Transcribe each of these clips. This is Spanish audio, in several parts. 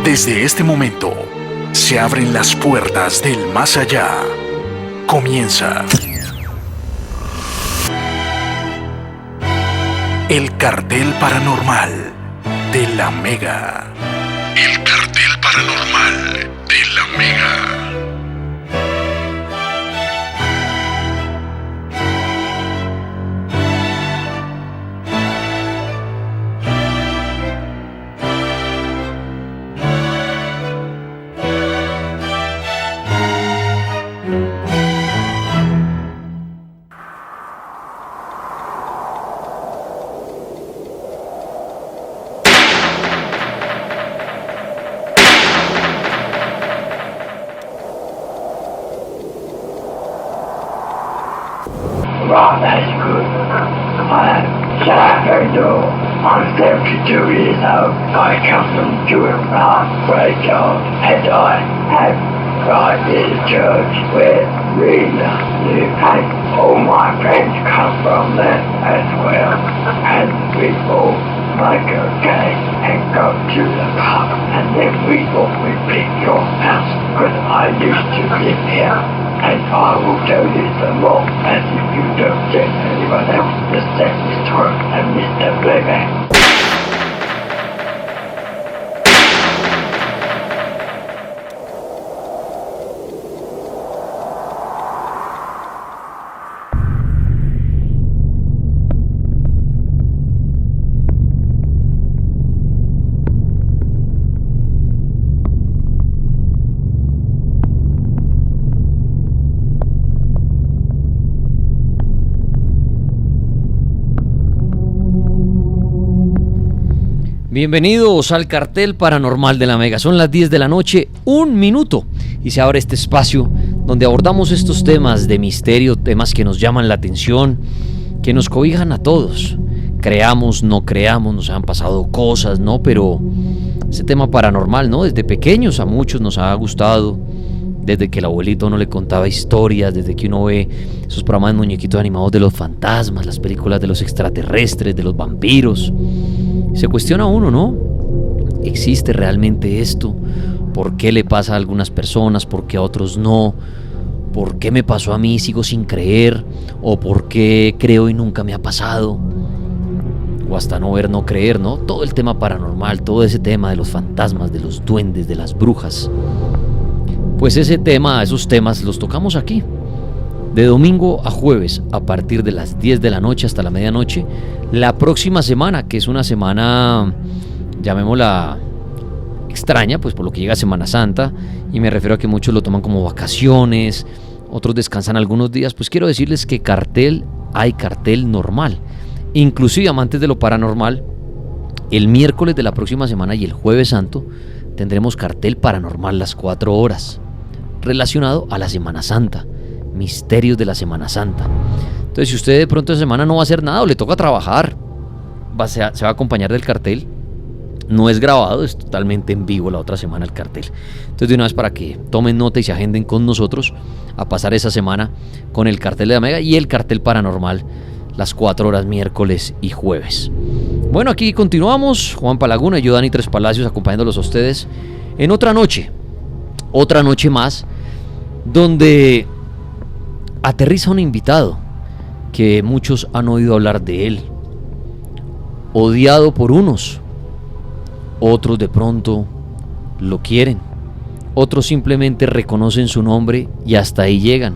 Desde este momento, se abren las puertas del más allá. Comienza el cartel paranormal de la Mega. El cartel paranormal de la Mega. Right, that's good. Shall I do? I'm 72 years old. I come from Jewett Park, Greyjoy, and I have right near the church where Rena lives. And all my friends come from there as well. And we all make a game and go to the pub. And then we thought we'd pick your house, because I used to live here. And I will tell you some more, as if you don't tell anyone else, the second story and Mr. Playback. Bienvenidos al cartel paranormal de la Mega. Son las 10 de la noche, 1 minuto, y se abre este espacio donde abordamos estos temas de misterio, temas que nos llaman la atención, que nos cobijan a todos. Creamos, no creamos, nos han pasado cosas, ¿no? Pero ese tema paranormal, ¿no? Desde pequeños a muchos nos ha gustado, desde que el abuelito no le contaba historias, desde que uno ve esos programas de muñequitos animados de los fantasmas, las películas de los extraterrestres, de los vampiros. Se cuestiona uno, ¿no? ¿Existe realmente esto? ¿Por qué le pasa a algunas personas? ¿Por qué a otros no? ¿Por qué me pasó a mí y sigo sin creer? ¿O por qué creo y nunca me ha pasado? O hasta no ver, no creer, ¿no? Todo el tema paranormal, todo ese tema de los fantasmas, de los duendes, de las brujas. Pues ese tema, esos temas los tocamos aquí. De domingo a jueves, a partir de las 10 de la noche hasta la medianoche. La próxima semana, que es una semana, llamémosla extraña, pues por lo que llega Semana Santa, y me refiero a que muchos lo toman como vacaciones, otros descansan algunos días, pues quiero decirles que hay cartel normal. Inclusive, amantes de lo paranormal, el miércoles de la próxima semana y el jueves santo tendremos cartel paranormal las 4 horas, relacionado a la Semana Santa. Misterios de la Semana Santa. Entonces, si usted de pronto esa semana no va a hacer nada o le toca trabajar, se va a acompañar del cartel. No es grabado, es totalmente en vivo la otra semana el cartel. Entonces, de una vez, para que tomen nota y se agenden con nosotros a pasar esa semana con el cartel de la Mega y el cartel paranormal las 4 horas miércoles y jueves. Bueno, aquí continuamos, Juan Palaguna y yo, Dani Tres Palacios, acompañándolos a ustedes en otra noche más, donde aterriza un invitado que muchos han oído hablar de él, odiado por unos, otros de pronto lo quieren, otros simplemente reconocen su nombre y hasta ahí llegan,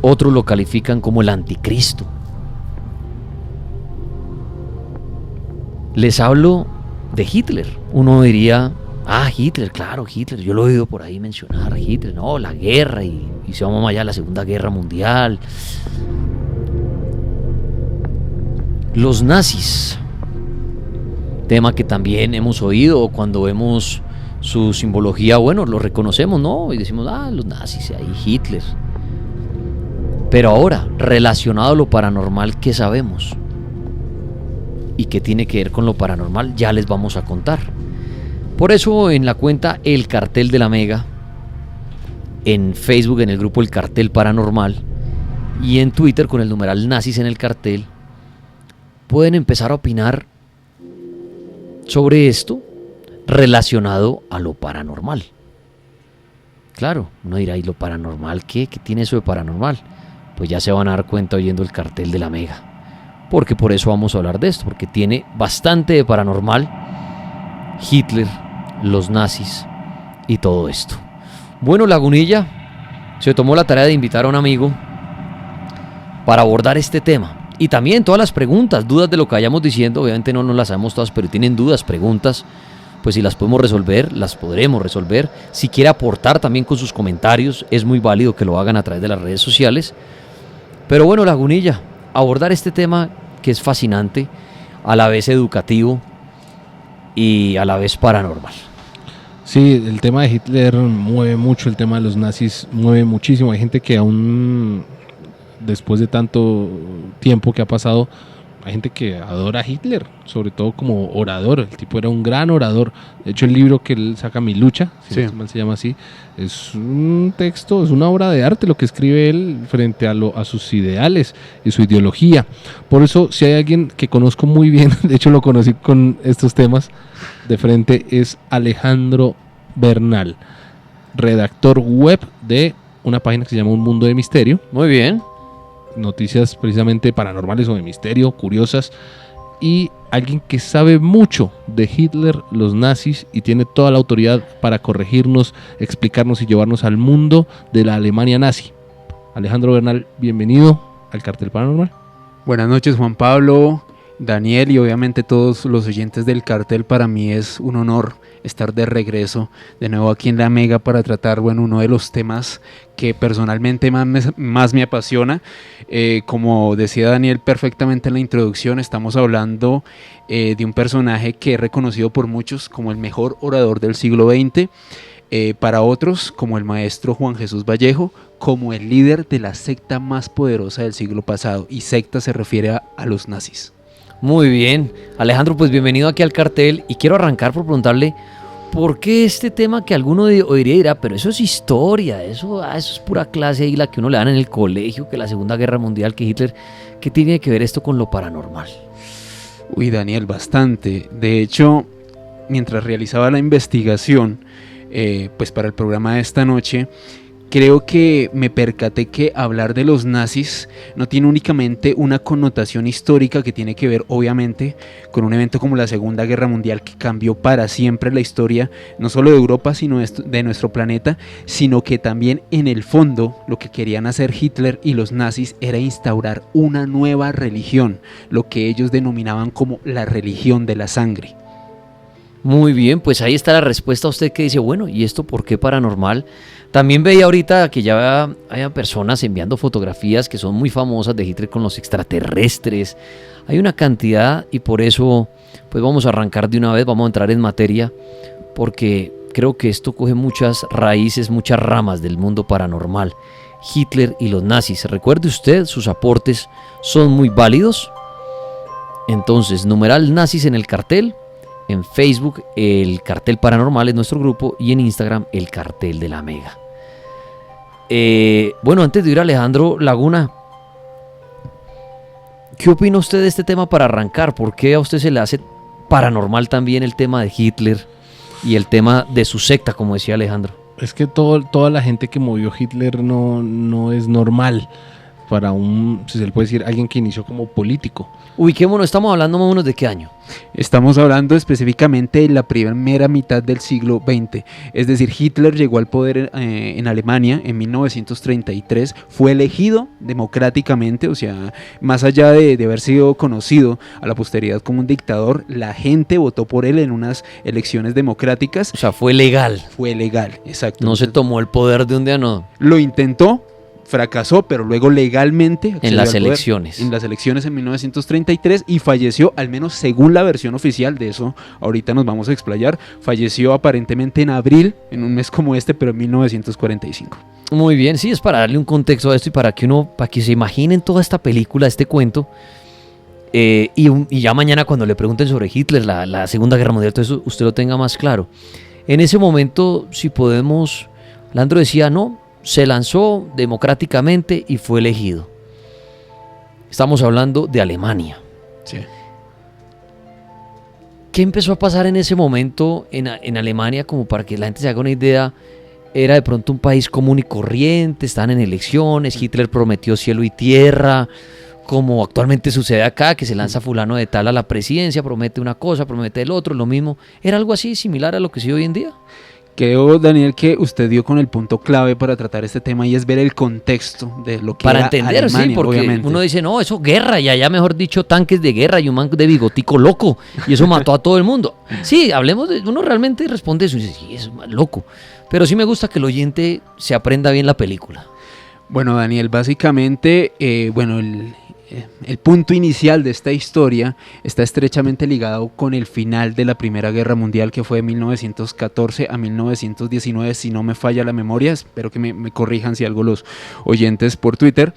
otros lo califican como el anticristo. Les hablo de Hitler. Uno diría: Hitler, claro, Hitler, yo lo he oído por ahí mencionar a Hitler, no, la guerra y se vamos allá a la Segunda Guerra Mundial. Los nazis, tema que también hemos oído cuando vemos su simbología, bueno, lo reconocemos, ¿no? Y decimos, los nazis, ahí Hitler. Pero ahora, relacionado a lo paranormal, ¿qué sabemos? ¿Y qué tiene que ver con lo paranormal? Ya les vamos a contar. Por eso en la cuenta El Cartel de la Mega, en Facebook en el grupo El Cartel Paranormal y en Twitter con el numeral Nazis en el Cartel, pueden empezar a opinar sobre esto, relacionado a lo paranormal. Claro, uno dirá, ¿y lo paranormal qué? ¿Qué tiene eso de paranormal? Pues ya se van a dar cuenta oyendo el cartel de la Mega. Porque por eso vamos a hablar de esto, porque tiene bastante de paranormal Hitler, los nazis y todo esto. Bueno, Lagunilla se tomó la tarea de invitar a un amigo para abordar este tema. Y también todas las preguntas, dudas de lo que vayamos diciendo, obviamente no nos las sabemos todas, pero tienen dudas, preguntas, pues si las podemos resolver, las podremos resolver. Si quiere aportar también con sus comentarios, es muy válido que lo hagan a través de las redes sociales. Pero bueno, Lagunilla, abordar este tema que es fascinante, a la vez educativo y a la vez paranormal. Sí, el tema de Hitler mueve mucho, el tema de los nazis mueve muchísimo. Hay gente que aún después de tanto tiempo que ha pasado, hay gente que adora a Hitler, sobre todo como orador. El tipo era un gran orador. De hecho, el libro que él saca, Mi Lucha, si no mal se llama así, es un texto, es una obra de arte lo que escribe él frente a sus ideales y su ideología. Por eso, si hay alguien que conozco muy bien, de hecho lo conocí con estos temas de frente, es Alejandro Bernal, redactor web de una página que se llama Un Mundo de Misterio. Muy bien. Noticias precisamente paranormales o de misterio, curiosas, y alguien que sabe mucho de Hitler, los nazis, y tiene toda la autoridad para corregirnos, explicarnos y llevarnos al mundo de la Alemania nazi. Alejandro Bernal, bienvenido al Cartel Paranormal. Buenas noches, Juan Pablo, Daniel y obviamente todos los oyentes del Cartel. Para mí es un honor estar de regreso de nuevo aquí en la Mega para tratar, bueno, uno de los temas que personalmente más me apasiona. Como decía Daniel perfectamente en la introducción, estamos hablando de un personaje que es reconocido por muchos como el mejor orador del siglo XX, para otros como el maestro Juan Jesús Vallejo, como el líder de la secta más poderosa del siglo pasado, y secta se refiere a los nazis. Muy bien, Alejandro, pues bienvenido aquí al Cartel, y quiero arrancar por preguntarle por qué este tema que alguno oiría y dirá, pero eso es historia, eso es pura clase ahí la que uno le dan en el colegio, que la Segunda Guerra Mundial, que Hitler, ¿qué tiene que ver esto con lo paranormal? Uy, Daniel, bastante. De hecho, mientras realizaba la investigación, pues para el programa de esta noche, creo que me percaté que hablar de los nazis no tiene únicamente una connotación histórica que tiene que ver obviamente con un evento como la Segunda Guerra Mundial, que cambió para siempre la historia no solo de Europa sino de nuestro planeta, sino que también en el fondo lo que querían hacer Hitler y los nazis era instaurar una nueva religión, lo que ellos denominaban como la religión de la sangre. Muy bien, pues ahí está la respuesta a usted que dice, bueno, ¿y esto por qué paranormal? También veía ahorita que ya hay personas enviando fotografías que son muy famosas de Hitler con los extraterrestres. Hay una cantidad, y por eso pues vamos a arrancar de una vez, vamos a entrar en materia, porque creo que esto coge muchas raíces, muchas ramas del mundo paranormal. Hitler y los nazis, recuerde usted, sus aportes son muy válidos. Entonces, numeral nazis en el cartel. En Facebook, el Cartel Paranormal es nuestro grupo, y en Instagram, el Cartel de la Mega. Bueno, antes de ir a Alejandro Laguna, ¿qué opina usted de este tema para arrancar? ¿Por qué a usted se le hace paranormal también el tema de Hitler y el tema de su secta, como decía Alejandro? Es que toda la gente que movió Hitler no es normal para si se le puede decir, alguien que inició como político. Ubiquémonos, estamos hablando más o menos de qué año. Estamos hablando específicamente de la primera mitad del siglo XX, es decir, Hitler llegó al poder en Alemania en 1933, fue elegido democráticamente, o sea, más allá de haber sido conocido a la posteridad como un dictador, la gente votó por él en unas elecciones democráticas. O sea, fue legal. Fue legal, exacto. No se tomó el poder de un día, no. Lo intentó, fracasó, pero luego legalmente en las elecciones. En las elecciones en 1933, y falleció, al menos según la versión oficial, de eso ahorita nos vamos a explayar, falleció aparentemente en abril, en un mes como este, pero en 1945. Muy bien, sí, es para darle un contexto a esto y para que se imaginen toda esta película, este cuento. Y ya mañana cuando le pregunten sobre Hitler, la Segunda Guerra Mundial, todo eso, usted lo tenga más claro. En ese momento, si podemos, Landro decía, no, se lanzó democráticamente y fue elegido. Estamos hablando de Alemania. Sí. ¿qué empezó a pasar en ese momento en Alemania? Como para que la gente se haga una idea, era de pronto un país común y corriente, estaban en elecciones, Hitler prometió cielo y tierra, como actualmente sucede acá, que se lanza fulano de tal a la presidencia, promete una cosa, promete el otro, lo mismo. ¿Era algo así similar a lo que se ve hoy en día? Creo, Daniel, que usted dio con el punto clave para tratar este tema y es ver el contexto de lo que para era entender, Alemania, sí, porque obviamente. uno dice, no, eso guerra, y allá mejor dicho tanques de guerra y un man de bigotico loco, y eso mató a todo el mundo. Sí, hablemos de, uno realmente responde eso y dice, sí, eso es más loco, pero sí me gusta que el oyente se aprenda bien la película. Bueno, Daniel, básicamente, el punto inicial de esta historia está estrechamente ligado con el final de la Primera Guerra Mundial, que fue de 1914 a 1919, si no me falla la memoria. Espero que me corrijan si algo los oyentes por Twitter.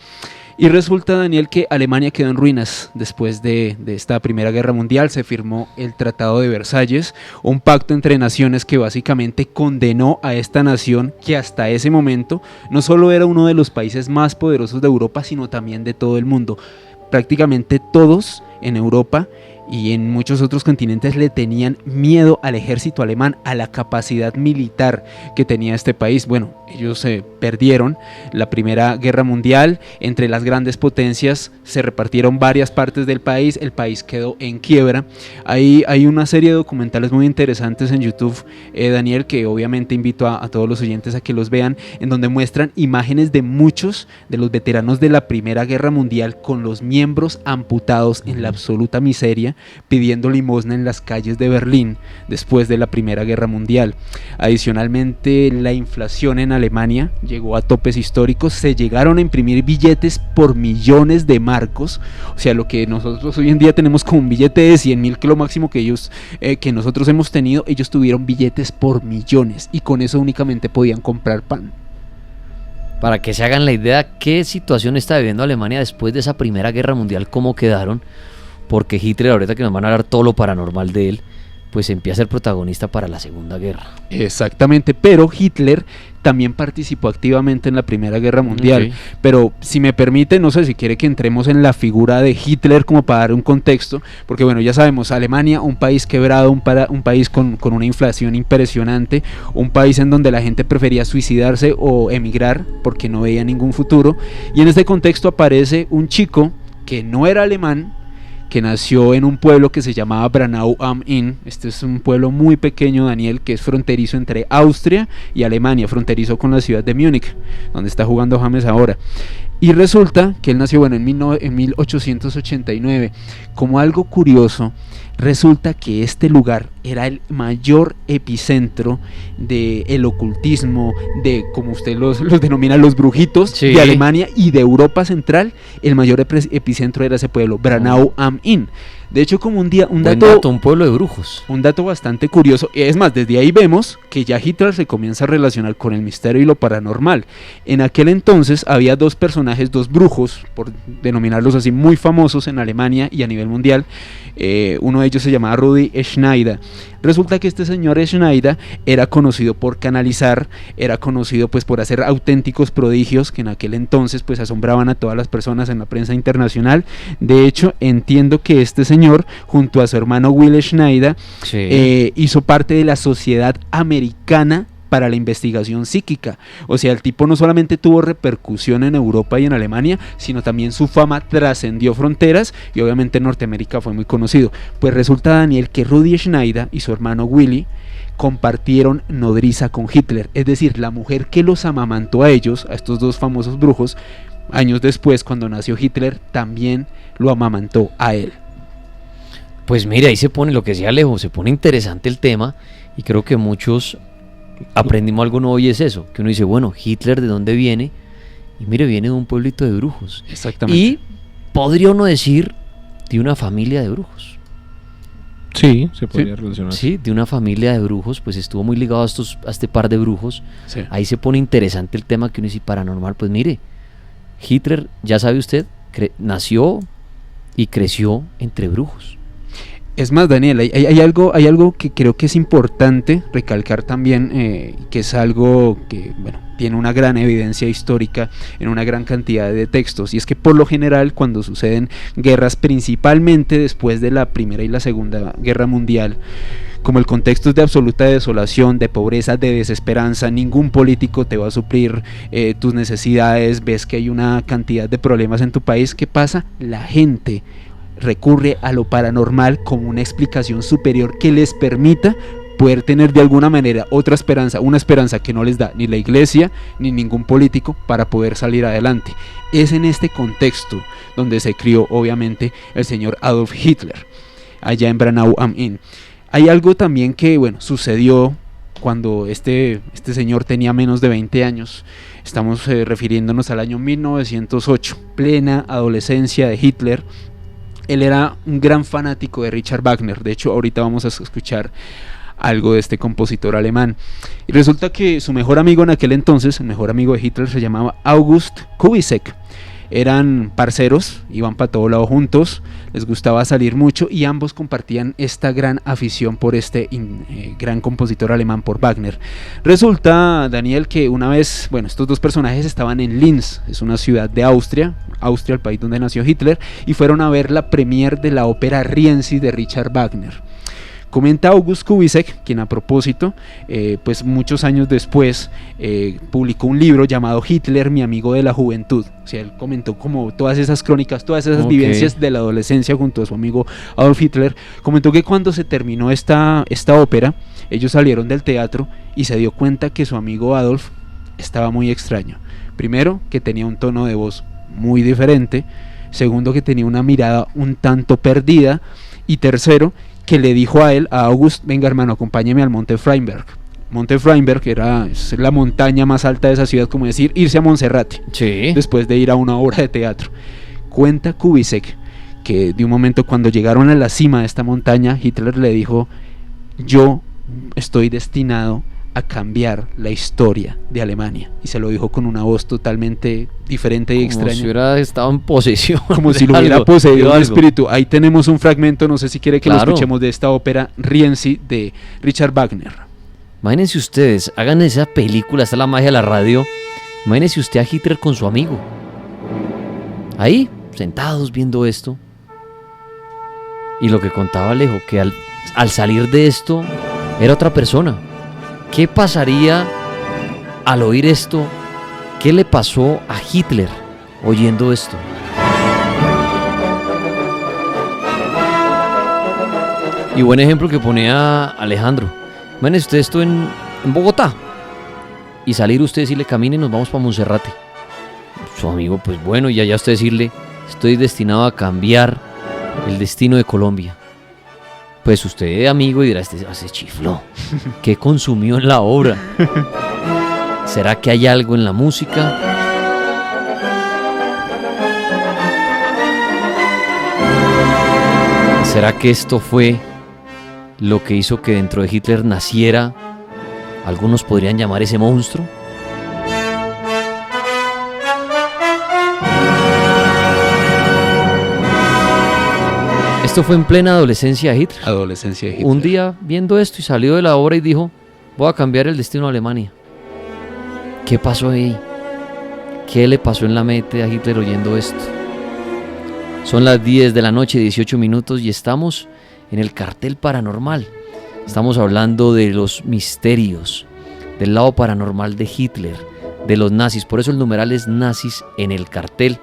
Y resulta, Daniel, que Alemania quedó en ruinas después de esta Primera Guerra Mundial. Se firmó el Tratado de Versalles, un pacto entre naciones que básicamente condenó a esta nación que hasta ese momento no solo era uno de los países más poderosos de Europa, sino también de todo el mundo. Prácticamente todos en Europa y en muchos otros continentes le tenían miedo al ejército alemán, a la capacidad militar que tenía este país. Bueno, ellos perdieron la Primera Guerra Mundial, entre las grandes potencias se repartieron varias partes del país, el país quedó en quiebra. Hay una serie de documentales muy interesantes en YouTube, Daniel, que obviamente invito a todos los oyentes a que los vean, en donde muestran imágenes de muchos de los veteranos de la Primera Guerra Mundial con los miembros amputados en la absoluta miseria, pidiendo limosna en las calles de Berlín después de la Primera Guerra Mundial. Adicionalmente, la inflación en Alemania llegó a topes históricos, se llegaron a imprimir billetes por millones de marcos, o sea, lo que nosotros hoy en día tenemos como un billete de 100.000, que lo máximo que nosotros hemos tenido, ellos tuvieron billetes por millones y con eso únicamente podían comprar pan. Para que se hagan la idea qué situación está viviendo Alemania después de esa Primera Guerra Mundial, cómo quedaron, porque Hitler, ahorita que nos van a hablar todo lo paranormal de él, pues empieza a ser protagonista para la Segunda Guerra. Exactamente, pero Hitler también participó activamente en la Primera Guerra Mundial. Okay. Pero si me permite, no sé si quiere que entremos en la figura de Hitler como para dar un contexto, porque bueno, ya sabemos, Alemania, un país quebrado, un país con una inflación impresionante, un país en donde la gente prefería suicidarse o emigrar porque no veía ningún futuro, y en este contexto aparece un chico que no era alemán, que nació en un pueblo que se llamaba Braunau am Inn. Este es un pueblo muy pequeño, Daniel, que es fronterizo entre Austria y Alemania, fronterizo con la ciudad de Múnich, donde está jugando James ahora. Y resulta que él nació en 1889. Como algo curioso, resulta que este lugar era el mayor epicentro del ocultismo, de, como usted los denomina, los brujitos, sí, de Alemania y de Europa Central. El mayor epicentro era ese pueblo, Braunau am Inn. De hecho, como un pueblo de brujos. Un dato bastante curioso. Es más, desde ahí vemos que ya Hitler se comienza a relacionar con el misterio y lo paranormal. En aquel entonces había dos personajes, dos brujos, por denominarlos así, muy famosos en Alemania y a nivel mundial. Uno de ellos se llamaba Rudi Schneider. Resulta que este señor Schneider era conocido por canalizar, era conocido pues por hacer auténticos prodigios que en aquel entonces pues asombraban a todas las personas en la prensa internacional. De hecho, entiendo que este señor, junto a su hermano Will Schneider, sí, hizo parte de la Sociedad Americana para la Investigación Psíquica. O sea, el tipo no solamente tuvo repercusión en Europa y en Alemania, sino también su fama trascendió fronteras y obviamente en Norteamérica fue muy conocido. Pues resulta, Daniel, que Rudi Schneider y su hermano Willy compartieron nodriza con Hitler, es decir, la mujer que los amamantó a ellos, a estos dos famosos brujos, años después, cuando nació Hitler, también lo amamantó a él. Pues mire, ahí se pone, lo que decía Alejo, se pone interesante el tema y creo que muchos aprendimos algo nuevo y es eso, que uno dice, bueno, Hitler ¿de dónde viene? Y mire, viene de un pueblito de brujos. Exactamente. Y podría uno decir de una familia de brujos. Sí, se podría relacionar. Sí, de una familia de brujos, pues estuvo muy ligado a este par de brujos. Sí. Ahí se pone interesante el tema que uno dice paranormal, pues mire, Hitler, ya sabe usted, nació y creció entre brujos. Es más, Daniel, hay algo que creo que es importante recalcar también, que es algo que, bueno, tiene una gran evidencia histórica en una gran cantidad de textos, y es que por lo general cuando suceden guerras, principalmente después de la Primera y la Segunda Guerra Mundial, como el contexto es de absoluta desolación, de pobreza, de desesperanza, ningún político te va a suplir tus necesidades, ves que hay una cantidad de problemas en tu país, ¿qué pasa? La gente recurre a lo paranormal como una explicación superior que les permita poder tener de alguna manera otra esperanza, una esperanza que no les da ni la iglesia ni ningún político para poder salir adelante. Es en este contexto donde se crió obviamente el señor Adolf Hitler, allá en Braunau am Inn. Hay algo también que, bueno, sucedió cuando este señor tenía menos de 20 años. Estamos refiriéndonos al año 1908, plena adolescencia de Hitler. Él era un gran fanático de Richard Wagner. De hecho, ahorita vamos a escuchar algo de este compositor alemán. Y resulta que su mejor amigo en aquel entonces, el mejor amigo de Hitler, se llamaba August Kubizek. Eran parceros, iban para todo lado juntos, les gustaba salir mucho y ambos compartían esta gran afición por este gran compositor alemán, por Wagner. Resulta, Daniel, que una vez, bueno, estos dos personajes estaban en Linz, es una ciudad de Austria, el país donde nació Hitler, y fueron a ver la premier de la ópera Rienzi de Richard Wagner. Comenta August Kubizek, quien a propósito, pues muchos años después publicó un libro llamado Hitler, mi amigo de la juventud. O sea, él comentó como todas esas crónicas, todas esas vivencias de la adolescencia junto a su amigo Adolf Hitler. Comentó que cuando se terminó esta ópera, ellos salieron del teatro y se dio cuenta que su amigo Adolf estaba muy extraño. Primero, que tenía un tono de voz muy diferente. Segundo, que tenía una mirada un tanto perdida. Y tercero, que le dijo a él, a August: venga hermano, acompáñeme al Monte Freinberg. Monte Freinberg es la montaña más alta de esa ciudad, como decir irse a Monserrate, sí, después de ir a una obra de teatro. Cuenta Kubizek que de un momento cuando llegaron a la cima de esta montaña, Hitler le dijo: yo estoy destinado a cambiar la historia de Alemania, y se lo dijo con una voz totalmente diferente y extraña, como si hubiera estado en posesión, como si lo hubiera poseído un espíritu. Ahí tenemos un fragmento, no sé si quiere que lo escuchemos, de esta ópera Rienzi de Richard Wagner. Imagínense ustedes, hagan esa película, esta es la magia de la radio. Imagínense usted a Hitler con su amigo, ahí, sentados viendo esto, y lo que contaba Alejo, que al salir de esto, era otra persona. ¿Qué pasaría al oír esto? ¿Qué le pasó a Hitler oyendo esto? Y buen ejemplo que ponía Alejandro. Imagínense usted esto en Bogotá, y salir usted y decirle: camine, nos vamos para Monserrate. Su amigo, pues bueno, y allá usted decirle: estoy destinado a cambiar el destino de Colombia. Pues usted, amigo, dirá: este se chifló. ¿Qué consumió en la obra? ¿Será que hay algo en la música? ¿Será que esto fue lo que hizo que dentro de Hitler naciera, algunos podrían llamar, ese monstruo? Esto fue en plena adolescencia de Hitler. Un día viendo esto y salió de la obra y dijo: voy a cambiar el destino de Alemania. ¿Qué pasó ahí? ¿Qué le pasó en la mente a Hitler oyendo esto? Son las 10 de la noche, 18 minutos, y estamos en el cartel paranormal. Estamos hablando de los misterios, del lado paranormal de Hitler, de los nazis. Por eso el numeral es nazis en el cartel.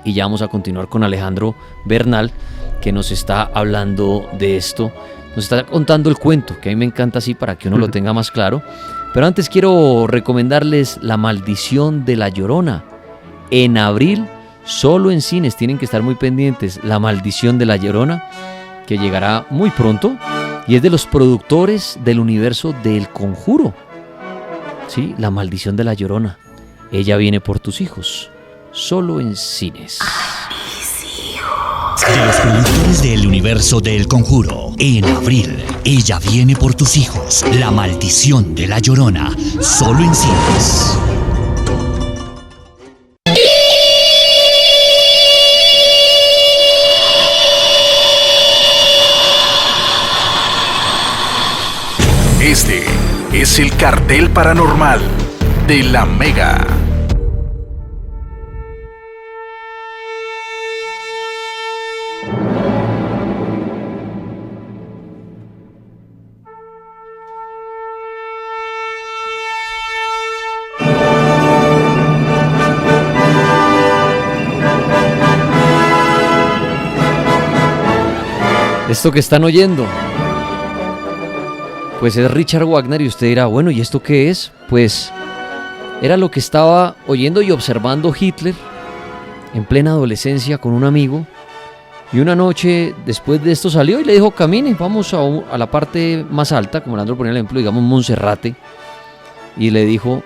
Y ya vamos a continuar con Alejandro Bernal, que nos está hablando de esto. Nos está contando el cuento, que a mí me encanta así para que uno lo tenga más claro. Pero antes quiero recomendarles La Maldición de la Llorona. En abril, solo en cines, tienen que estar muy pendientes. La Maldición de la Llorona, que llegará muy pronto, y es de los productores del universo del Conjuro. Sí, La Maldición de la Llorona. Ella viene por tus hijos. Solo en cines. De los productores del universo del Conjuro, en abril, Ella viene por tus hijos. La Maldición de la Llorona. Solo en cines. Este es el Cartel Paranormal de la Mega. Esto que están oyendo, pues es Richard Wagner, y usted dirá, bueno, ¿y esto qué es? Pues era lo que estaba oyendo y observando Hitler en plena adolescencia con un amigo, y una noche después de esto salió y le dijo, camine, vamos a la parte más alta, como Leandro ponía el ejemplo, digamos Monserrate, y le dijo,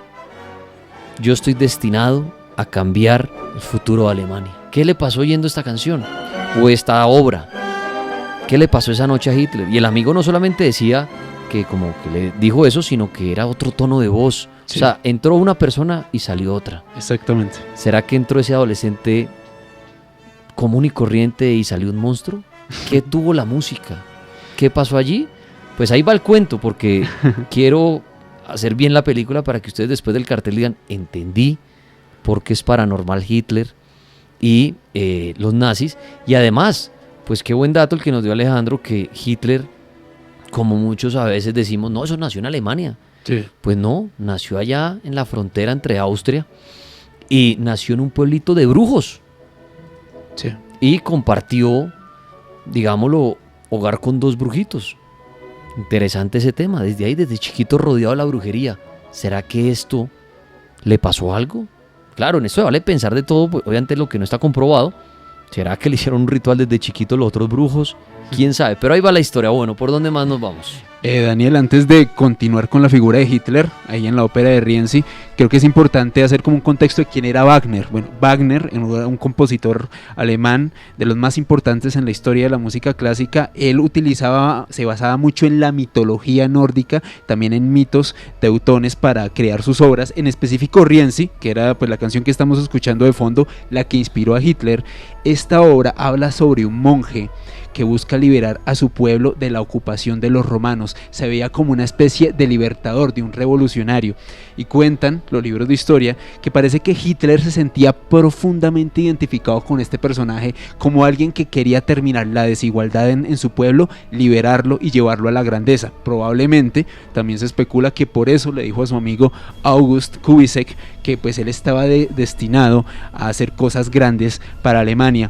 yo estoy destinado a cambiar el futuro de Alemania. ¿Qué le pasó oyendo esta canción o esta obra? ¿Qué le pasó esa noche a Hitler? Y el amigo no solamente decía que como que le dijo eso, sino que era otro tono de voz. Sí. O sea, entró una persona y salió otra. Exactamente. ¿Será que entró ese adolescente común y corriente y salió un monstruo? ¿Qué tuvo la música? ¿Qué pasó allí? Pues ahí va el cuento, porque quiero hacer bien la película para que ustedes después del cartel digan, entendí por qué es paranormal Hitler y los nazis. Y además, pues qué buen dato el que nos dio Alejandro, que Hitler, como muchos a veces decimos, no, eso nació en Alemania. Sí. Pues no, nació allá en la frontera entre Austria y nació en un pueblito de brujos. Sí. Y compartió, digámoslo, hogar con 2 brujitos. Interesante ese tema, desde ahí, desde chiquito rodeado de la brujería. ¿Será que esto le pasó algo? Claro, en esto vale pensar de todo, pues, obviamente lo que no está comprobado. ¿Será que le hicieron un ritual desde chiquito los otros brujos? ¿Quién sabe? Pero ahí va la historia. Bueno, ¿por dónde más nos vamos? Daniel, antes de continuar con la figura de Hitler, ahí en la ópera de Rienzi, creo que es importante hacer como un contexto de quién era Wagner. Bueno, Wagner era un compositor alemán de los más importantes en la historia de la música clásica. Él se basaba mucho en la mitología nórdica, también en mitos teutones para crear sus obras, en específico Rienzi, que era pues la canción que estamos escuchando de fondo, la que inspiró a Hitler. Esta obra habla sobre un monje que busca liberar a su pueblo de la ocupación de los romanos. Se veía como una especie de libertador, de un revolucionario, y cuentan los libros de historia que parece que Hitler se sentía profundamente identificado con este personaje, como alguien que quería terminar la desigualdad en su pueblo, liberarlo y llevarlo a la grandeza. Probablemente también se especula que por eso le dijo a su amigo August Kubisek que pues él estaba destinado a hacer cosas grandes para Alemania.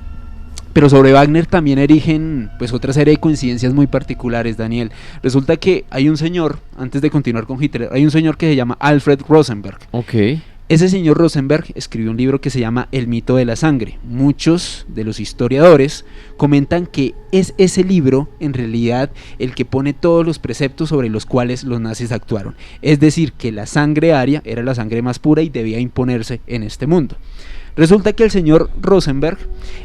Pero sobre Wagner también erigen pues otra serie de coincidencias muy particulares, Daniel. Resulta que hay un señor, antes de continuar con Hitler, hay un señor que se llama Alfred Rosenberg. Okay. Ese señor Rosenberg escribió un libro que se llama El mito de la sangre. Muchos de los historiadores comentan que es ese libro en realidad el que pone todos los preceptos sobre los cuales los nazis actuaron. Es decir, que la sangre aria era la sangre más pura y debía imponerse en este mundo. Resulta que el señor Rosenberg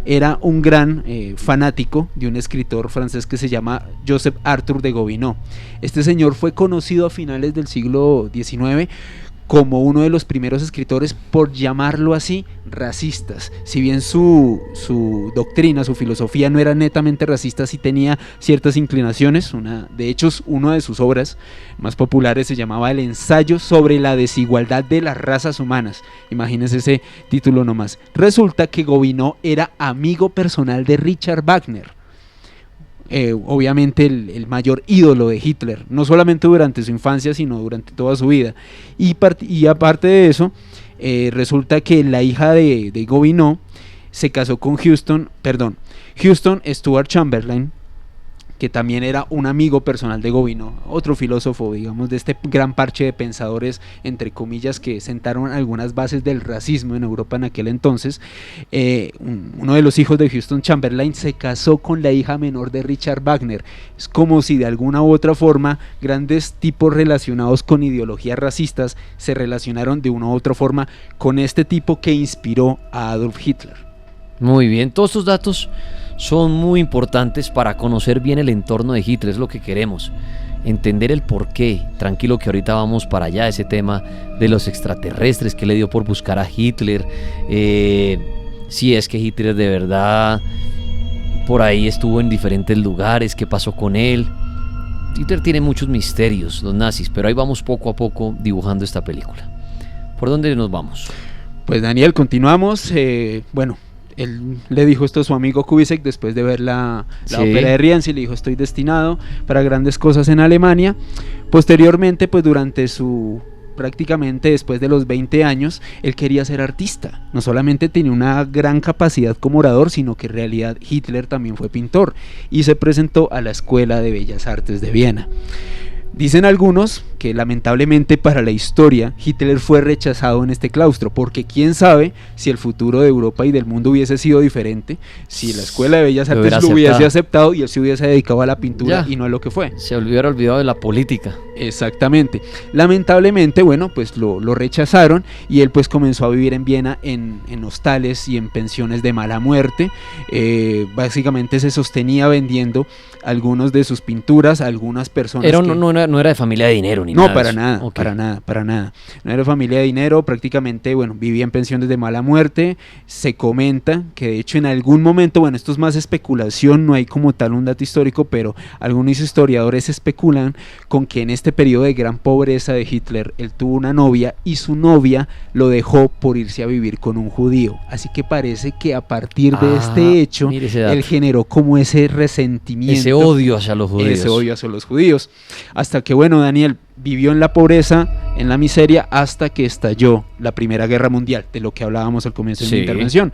era un gran fanático de un escritor francés que se llama Joseph Arthur de Gobineau. Este señor fue conocido a finales del siglo XIX como uno de los primeros escritores, por llamarlo así, racistas. Si bien su doctrina, su filosofía no era netamente racista, sí tenía ciertas inclinaciones. De hecho, una de sus obras más populares se llamaba El ensayo sobre la desigualdad de las razas humanas. Imagínense ese título nomás. Resulta que Gobineau era amigo personal de Richard Wagner. Obviamente el mayor ídolo de Hitler, no solamente durante su infancia, sino durante toda su vida. Y aparte de eso, resulta que la hija de Gobineau se casó con Houston Stuart Chamberlain, que también era un amigo personal de Gobineau, otro filósofo, digamos, de este gran parche de pensadores, entre comillas, que sentaron algunas bases del racismo en Europa en aquel entonces. Uno de los hijos de Houston Chamberlain se casó con la hija menor de Richard Wagner. Es como si de alguna u otra forma grandes tipos relacionados con ideologías racistas se relacionaron de una u otra forma con este tipo que inspiró a Adolf Hitler. Muy bien, todos estos datos son muy importantes para conocer bien el entorno de Hitler, es lo que queremos, entender el porqué. Tranquilo que ahorita vamos para allá, ese tema de los extraterrestres, que le dio por buscar a Hitler, si es que Hitler de verdad por ahí estuvo en diferentes lugares, qué pasó con él. Hitler tiene muchos misterios, los nazis, pero ahí vamos poco a poco dibujando esta película. ¿Por dónde nos vamos? Pues Daniel, continuamos. Bueno, él le dijo esto a su amigo Kubitschek después de ver la Sí. ópera de Rienzi, le dijo: estoy destinado para grandes cosas en Alemania. Posteriormente, pues durante prácticamente después de los 20 años, él quería ser artista. No solamente tenía una gran capacidad como orador, sino que en realidad Hitler también fue pintor y se presentó a la Escuela de Bellas Artes de Viena. Dicen algunos que lamentablemente para la historia Hitler fue rechazado en este claustro, porque quién sabe si el futuro de Europa y del mundo hubiese sido diferente si la Escuela de Bellas Lo Artes hubiera lo hubiese aceptado. aceptado y él se hubiese dedicado a la pintura Ya. y no a lo que fue. Se hubiera olvidado de la política. Exactamente. Lamentablemente, bueno, pues lo rechazaron y él pues comenzó a vivir en Viena en hostales y en pensiones de mala muerte. Básicamente se sostenía vendiendo algunos de sus pinturas a algunas personas. No era de familia de dinero ni No, nada. de para eso. nada, Ok. para nada. No era familia de dinero, prácticamente, bueno, vivía en pensiones de mala muerte. Se comenta que de hecho en algún momento, bueno, esto es más especulación, no hay como tal un dato histórico, pero algunos historiadores especulan con que en este periodo de gran pobreza de Hitler, él tuvo una novia y su novia lo dejó por irse a vivir con un judío. Así que parece que a partir de este hecho, mire ese dato. él generó como ese resentimiento. Ese odio hacia los judíos. Ese odio hacia los judíos. Hasta que, bueno, Daniel vivió en la pobreza, en la miseria, hasta que estalló la Primera Guerra Mundial, de lo que hablábamos al comienzo de Sí. mi intervención.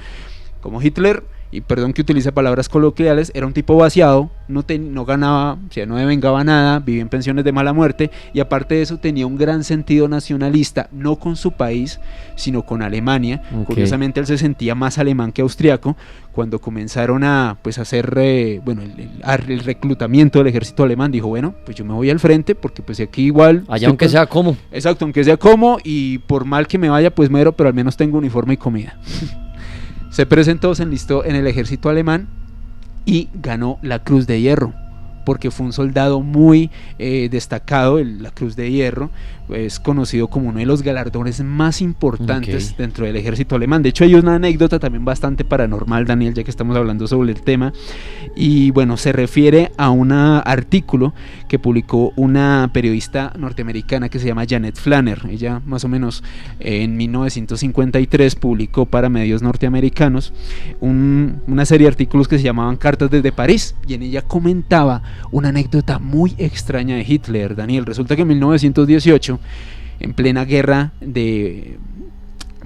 Como Hitler, y perdón que utilice palabras coloquiales, era un tipo vaciado, no ganaba, o sea, no devengaba nada, vivía en pensiones de mala muerte, y aparte de eso tenía un gran sentido nacionalista, no con su país, sino con Alemania. Ok. Curiosamente él se sentía más alemán que austriaco. Cuando comenzaron a pues hacer bueno, el reclutamiento del ejército alemán, dijo: bueno, pues yo me voy al frente, porque pues aquí igual Allá aunque sea como. exacto, aunque sea como, y por mal que me vaya pues muero, pero al menos tengo uniforme y comida. Se presentó, se enlistó en el ejército alemán y ganó la Cruz de Hierro, porque fue un soldado muy destacado. La Cruz de Hierro es conocido como uno de los galardones más importantes Ok. dentro del ejército alemán. De hecho hay una anécdota también bastante paranormal, Daniel, ya que estamos hablando sobre el tema, y bueno, se refiere a un artículo que publicó una periodista norteamericana que se llama Janet Flanner. Ella más o menos en 1953 publicó para medios norteamericanos una serie de artículos que se llamaban Cartas desde París, y en ella comentaba una anécdota muy extraña de Hitler, Daniel. Resulta que en 1918, en plena guerra de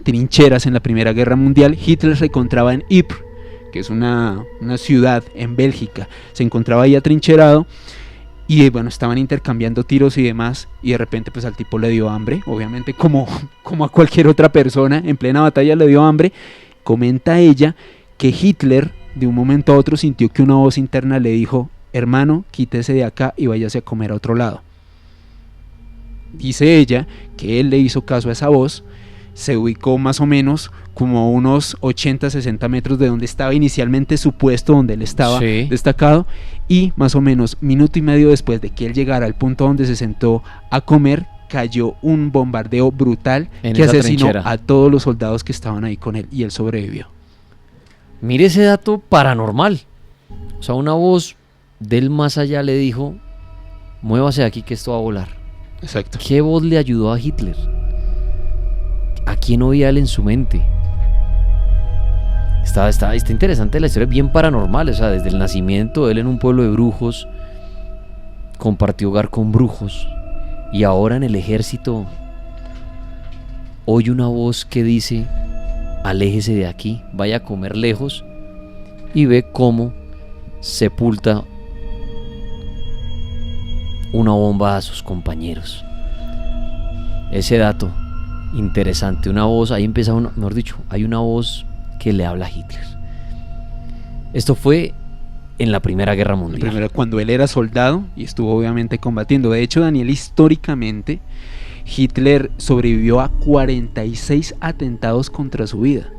trincheras en la Primera Guerra Mundial, Hitler se encontraba en Ypres, que es una ciudad en Bélgica. Se encontraba ahí atrincherado y bueno, estaban intercambiando tiros y demás, y de repente pues al tipo le dio hambre, obviamente como a cualquier otra persona, en plena batalla le dio hambre. Comenta ella que Hitler de un momento a otro sintió que una voz interna le dijo: hermano, quítese de acá y váyase a comer a otro lado. Dice ella que él le hizo caso a esa voz, se ubicó más o menos como a unos 80-60 metros de donde estaba inicialmente su puesto, donde él estaba Sí. destacado, y más o menos minuto y medio después de que él llegara al punto donde se sentó a comer, cayó un bombardeo brutal En que esa asesinó trinchera. a todos los soldados que estaban ahí con él, y él sobrevivió. Mire ese dato paranormal. O sea, una voz del más allá le dijo: muévase de aquí que esto va a volar. Exacto. ¿Qué voz le ayudó a Hitler? ¿A quién oía él en su mente? Está interesante la historia, bien paranormal. O sea, desde el nacimiento, él en un pueblo de brujos, compartió hogar con brujos, y ahora en el ejército oye una voz que dice: aléjese de aquí, vaya a comer lejos, y ve cómo sepulta una bomba a sus compañeros. Ese dato interesante, una voz, ahí empieza uno, mejor dicho, hay una voz que le habla a Hitler. Esto fue en la Primera Guerra Mundial. Primero, cuando él era soldado y estuvo obviamente combatiendo. De hecho, Daniel, históricamente Hitler sobrevivió a 46 atentados contra su vida.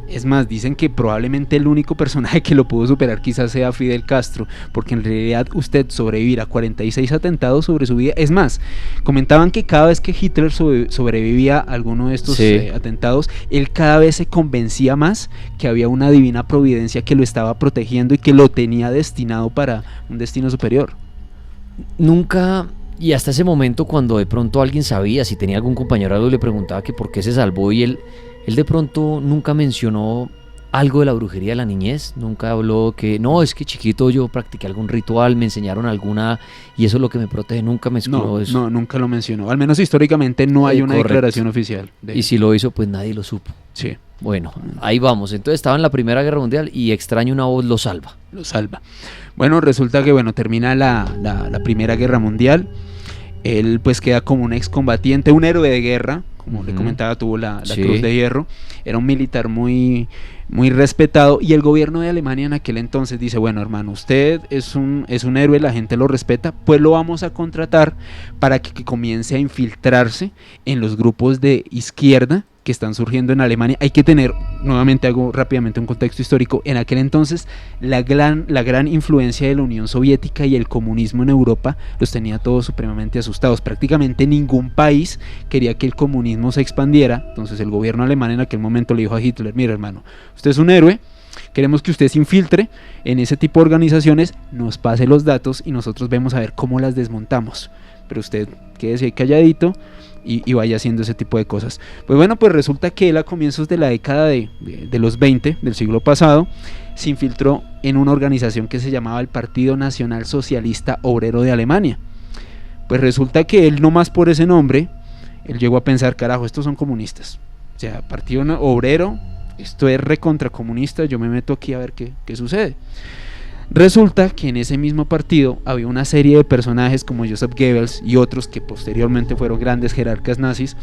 Es más, dicen que probablemente el único personaje que lo pudo superar quizás sea Fidel Castro, porque en realidad usted sobrevivir a 46 atentados sobre su vida. Es más, comentaban que cada vez que Hitler sobrevivía a alguno de estos atentados, él cada vez se convencía más que había una divina providencia que lo estaba protegiendo y que lo tenía destinado para un destino superior. Nunca Y hasta ese momento, cuando de pronto alguien sabía, si tenía algún compañero algo, le preguntaba que por qué se salvó, y él de pronto nunca mencionó algo de la brujería de la niñez, nunca habló que no, es que chiquito yo practiqué algún ritual, me enseñaron alguna y eso es lo que me protege, nunca mezcló eso. No, nunca lo mencionó, al menos históricamente no hay una correcto. declaración oficial. Y si lo hizo, pues nadie lo supo. Sí. Bueno, ahí vamos. Entonces estaba en la Primera Guerra Mundial y extraño una voz lo salva. Lo salva. Bueno, resulta que termina la Primera Guerra Mundial. Él pues queda como un excombatiente, un héroe de guerra, como le comentaba, tuvo la Sí. Cruz de Hierro. Era un militar muy respetado, y el gobierno de Alemania en aquel entonces dice, bueno, hermano, usted es un héroe, la gente lo respeta, pues lo vamos a contratar para que comience a infiltrarse en los grupos de izquierda que están surgiendo en Alemania. Hay que tener, nuevamente hago rápidamente un contexto histórico, en aquel entonces la gran influencia de la Unión Soviética y el comunismo en Europa los tenía todos supremamente asustados. Prácticamente ningún país quería que el comunismo se expandiera. Entonces el gobierno alemán en aquel momento le dijo a Hitler, mira hermano, usted es un héroe, queremos que usted se infiltre en ese tipo de organizaciones, nos pase los datos y nosotros vemos a ver cómo las desmontamos, pero usted quédese ahí calladito y vaya haciendo ese tipo de cosas. Pues bueno, pues resulta que él a comienzos de la década de los 20 del siglo pasado se infiltró en una organización que se llamaba el Partido Nacional Socialista Obrero de Alemania. Pues resulta que él, nomás por ese nombre, él llegó a pensar, carajo, estos son comunistas, o sea, Partido Obrero, esto es recontracomunista, yo me meto aquí a ver qué sucede. Resulta que en ese mismo partido había una serie de personajes como Joseph Goebbels y otros que posteriormente fueron grandes jerarcas nazis,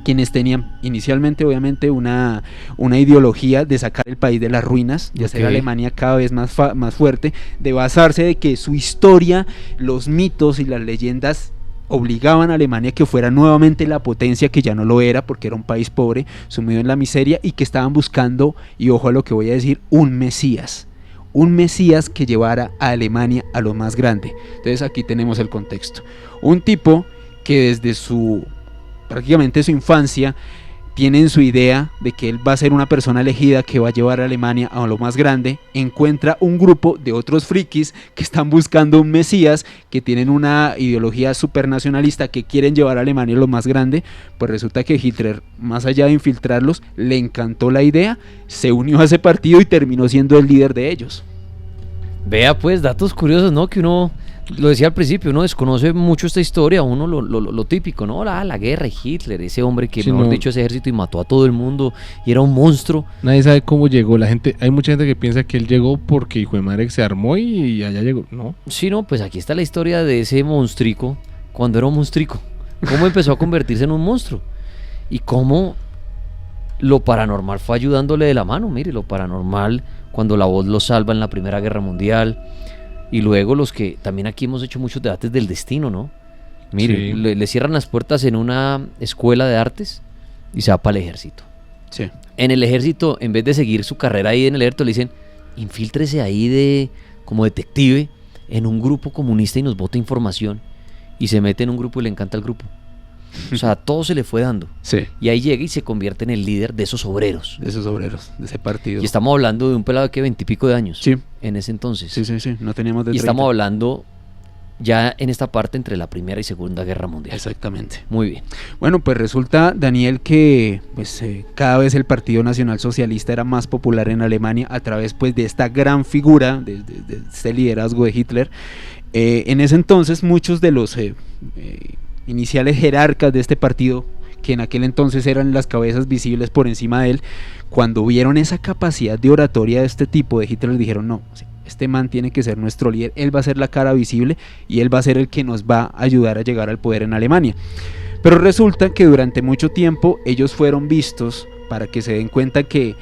quienes tenían inicialmente obviamente una ideología de sacar el país de las ruinas, de hacer a Alemania cada vez más fuerte, de basarse de que su historia, los mitos y las leyendas obligaban a Alemania que fuera nuevamente la potencia que ya no lo era, porque era un país pobre, sumido en la miseria, y que estaban buscando, y ojo a lo que voy a decir, un Mesías que llevara a Alemania a lo más grande. Entonces aquí tenemos el contexto. Un tipo que desde prácticamente su infancia tiene en su idea de que él va a ser una persona elegida que va a llevar a Alemania a lo más grande, encuentra un grupo de otros frikis que están buscando un Mesías, que tienen una ideología supernacionalista, que quieren llevar a Alemania a lo más grande. Pues resulta que Hitler, más allá de infiltrarlos, le encantó la idea, se unió a ese partido y terminó siendo el líder de ellos. Vea pues, datos curiosos, ¿no? Que uno, lo decía al principio, uno desconoce mucho esta historia, uno lo típico, ¿no? La guerra y Hitler, ese hombre que, sí, mejor dicho, ese ejército y mató a todo el mundo y era un monstruo. Nadie sabe cómo llegó, hay mucha gente que piensa que él llegó porque hijo de madre se armó y allá llegó, ¿no? Sí, no, pues aquí está la historia de ese monstrico, cuando era un monstrico, cómo empezó a convertirse en un monstruo y cómo lo paranormal fue ayudándole de la mano. Mire, lo paranormal, cuando la voz lo salva en la Primera Guerra Mundial, y luego los que también aquí hemos hecho muchos debates del destino, ¿no? Mire, sí, le cierran las puertas en una escuela de artes y se va para el ejército. Sí. En el ejército, en vez de seguir su carrera ahí en el ejército, le dicen, infíltrese ahí como detective en un grupo comunista y nos bota información, y se mete en un grupo y le encanta el grupo. O sea, todo se le fue dando. Sí. Y ahí llega y se convierte en el líder de esos obreros. De ese partido. Y estamos hablando de un pelado que 20 y pico de años. Sí. En ese entonces. Sí. No teníamos de 30. Y estamos hablando ya en esta parte entre la Primera y Segunda Guerra Mundial. Exactamente. Muy bien. Bueno, pues resulta, Daniel, que cada vez el Partido Nacional Socialista era más popular en Alemania a través pues de esta gran figura, de este liderazgo de Hitler. En ese entonces muchos de los iniciales jerarcas de este partido, que en aquel entonces eran las cabezas visibles por encima de él, cuando vieron esa capacidad de oratoria de este tipo de Hitler, dijeron, no, este man tiene que ser nuestro líder, él va a ser la cara visible y él va a ser el que nos va a ayudar a llegar al poder en Alemania. Pero resulta que durante mucho tiempo ellos fueron vistos, para que se den cuenta que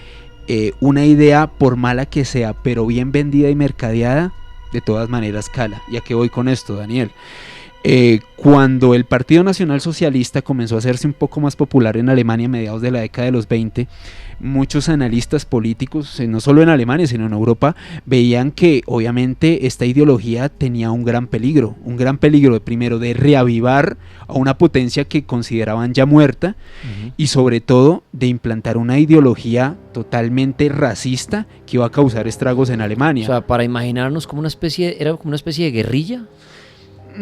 una idea, por mala que sea, pero bien vendida y mercadeada, de todas maneras cala. ¿Y a qué voy con esto, Daniel? Cuando el Partido Nacional Socialista comenzó a hacerse un poco más popular en Alemania a mediados de la década de los 20, muchos analistas políticos, no solo en Alemania sino en Europa, veían que obviamente esta ideología tenía un gran peligro primero de reavivar a una potencia que consideraban ya muerta, y sobre todo de implantar una ideología totalmente racista que iba a causar estragos en Alemania. O sea, para imaginarnos como era como una especie de guerrilla.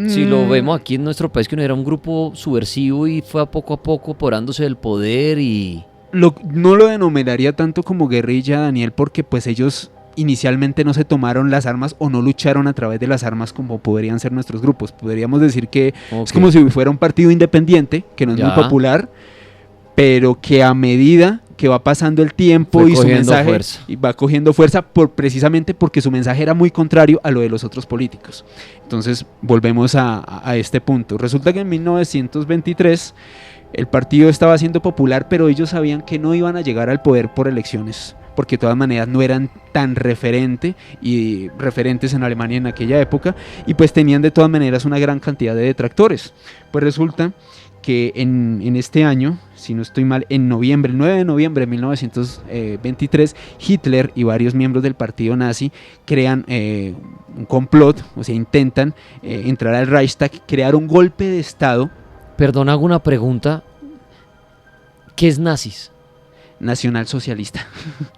Si lo vemos aquí en nuestro país, que no era un grupo subversivo y fue a poco apoderándose del poder y... No lo denominaría tanto como guerrilla, Daniel, porque pues ellos inicialmente no se tomaron las armas o no lucharon a través de las armas como podrían ser nuestros grupos. Podríamos decir que es como si fuera un partido independiente, que no es muy popular, pero que a medida que va pasando el tiempo y su mensaje va cogiendo fuerza precisamente porque su mensaje era muy contrario a lo de los otros políticos. Entonces volvemos a este punto. Resulta que en 1923 el partido estaba siendo popular, pero ellos sabían que no iban a llegar al poder por elecciones, porque de todas maneras no eran tan referentes en Alemania en aquella época, y pues tenían de todas maneras una gran cantidad de detractores. Pues resulta que en este año, si no estoy mal, el 9 de noviembre de 1923, Hitler y varios miembros del partido nazi crean un complot, o sea, intentan entrar al Reichstag, crear un golpe de Estado. Perdón, hago una pregunta. ¿Qué es nazis? Nacionalsocialista.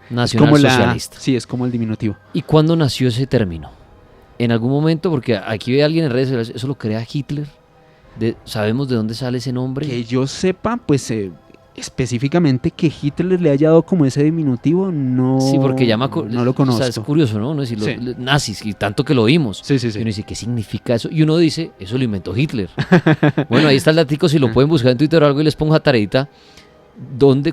Nacionalsocialista. Sí, es como el diminutivo. ¿Y cuándo nació ese término? ¿En algún momento? Porque aquí ve alguien en redes sociales, ¿eso lo crea Hitler? ¿Sabemos de dónde sale ese nombre? Que yo sepa, pues específicamente que Hitler le haya dado como ese diminutivo, no, sí, porque no lo conozco. O sea, es curioso, ¿no? Decir, sí. Nazis, y tanto que lo oímos. Sí. Y uno dice, ¿qué significa eso? Y uno dice, eso lo inventó Hitler. Bueno, ahí está el datico, si lo pueden buscar en Twitter o algo y les pongo a tareita.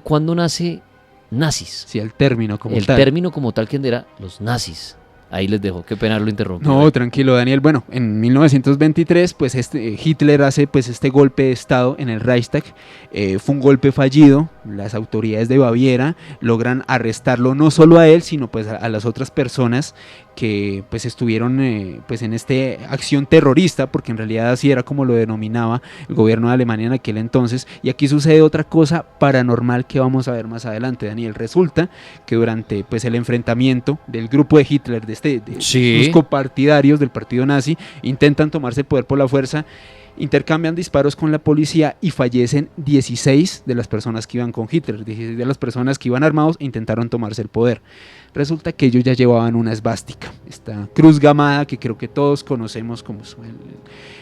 ¿Cuándo nace nazis? Sí, el término como tal. El término como tal, ¿quién era? Los nazis. Ahí les dejo, qué pena lo interrumpí. No, tranquilo, Daniel. Bueno, en 1923, pues Hitler hace pues este golpe de Estado en el Reichstag. Fue un golpe fallido. Las autoridades de Baviera logran arrestarlo no solo a él, sino pues a las otras personas que pues estuvieron pues en esta acción terrorista, porque en realidad así era como lo denominaba el gobierno de Alemania en aquel entonces. Y aquí sucede otra cosa paranormal que vamos a ver más adelante, Daniel. Resulta que durante pues el enfrentamiento del grupo de Hitler, de sus copartidarios del partido nazi, intentan tomarse el poder por la fuerza, intercambian disparos con la policía y fallecen 16 de las personas que iban con Hitler, 16 de las personas que iban armados e intentaron tomarse el poder. Resulta que ellos ya llevaban una esvástica, esta cruz gamada que creo que todos conocemos como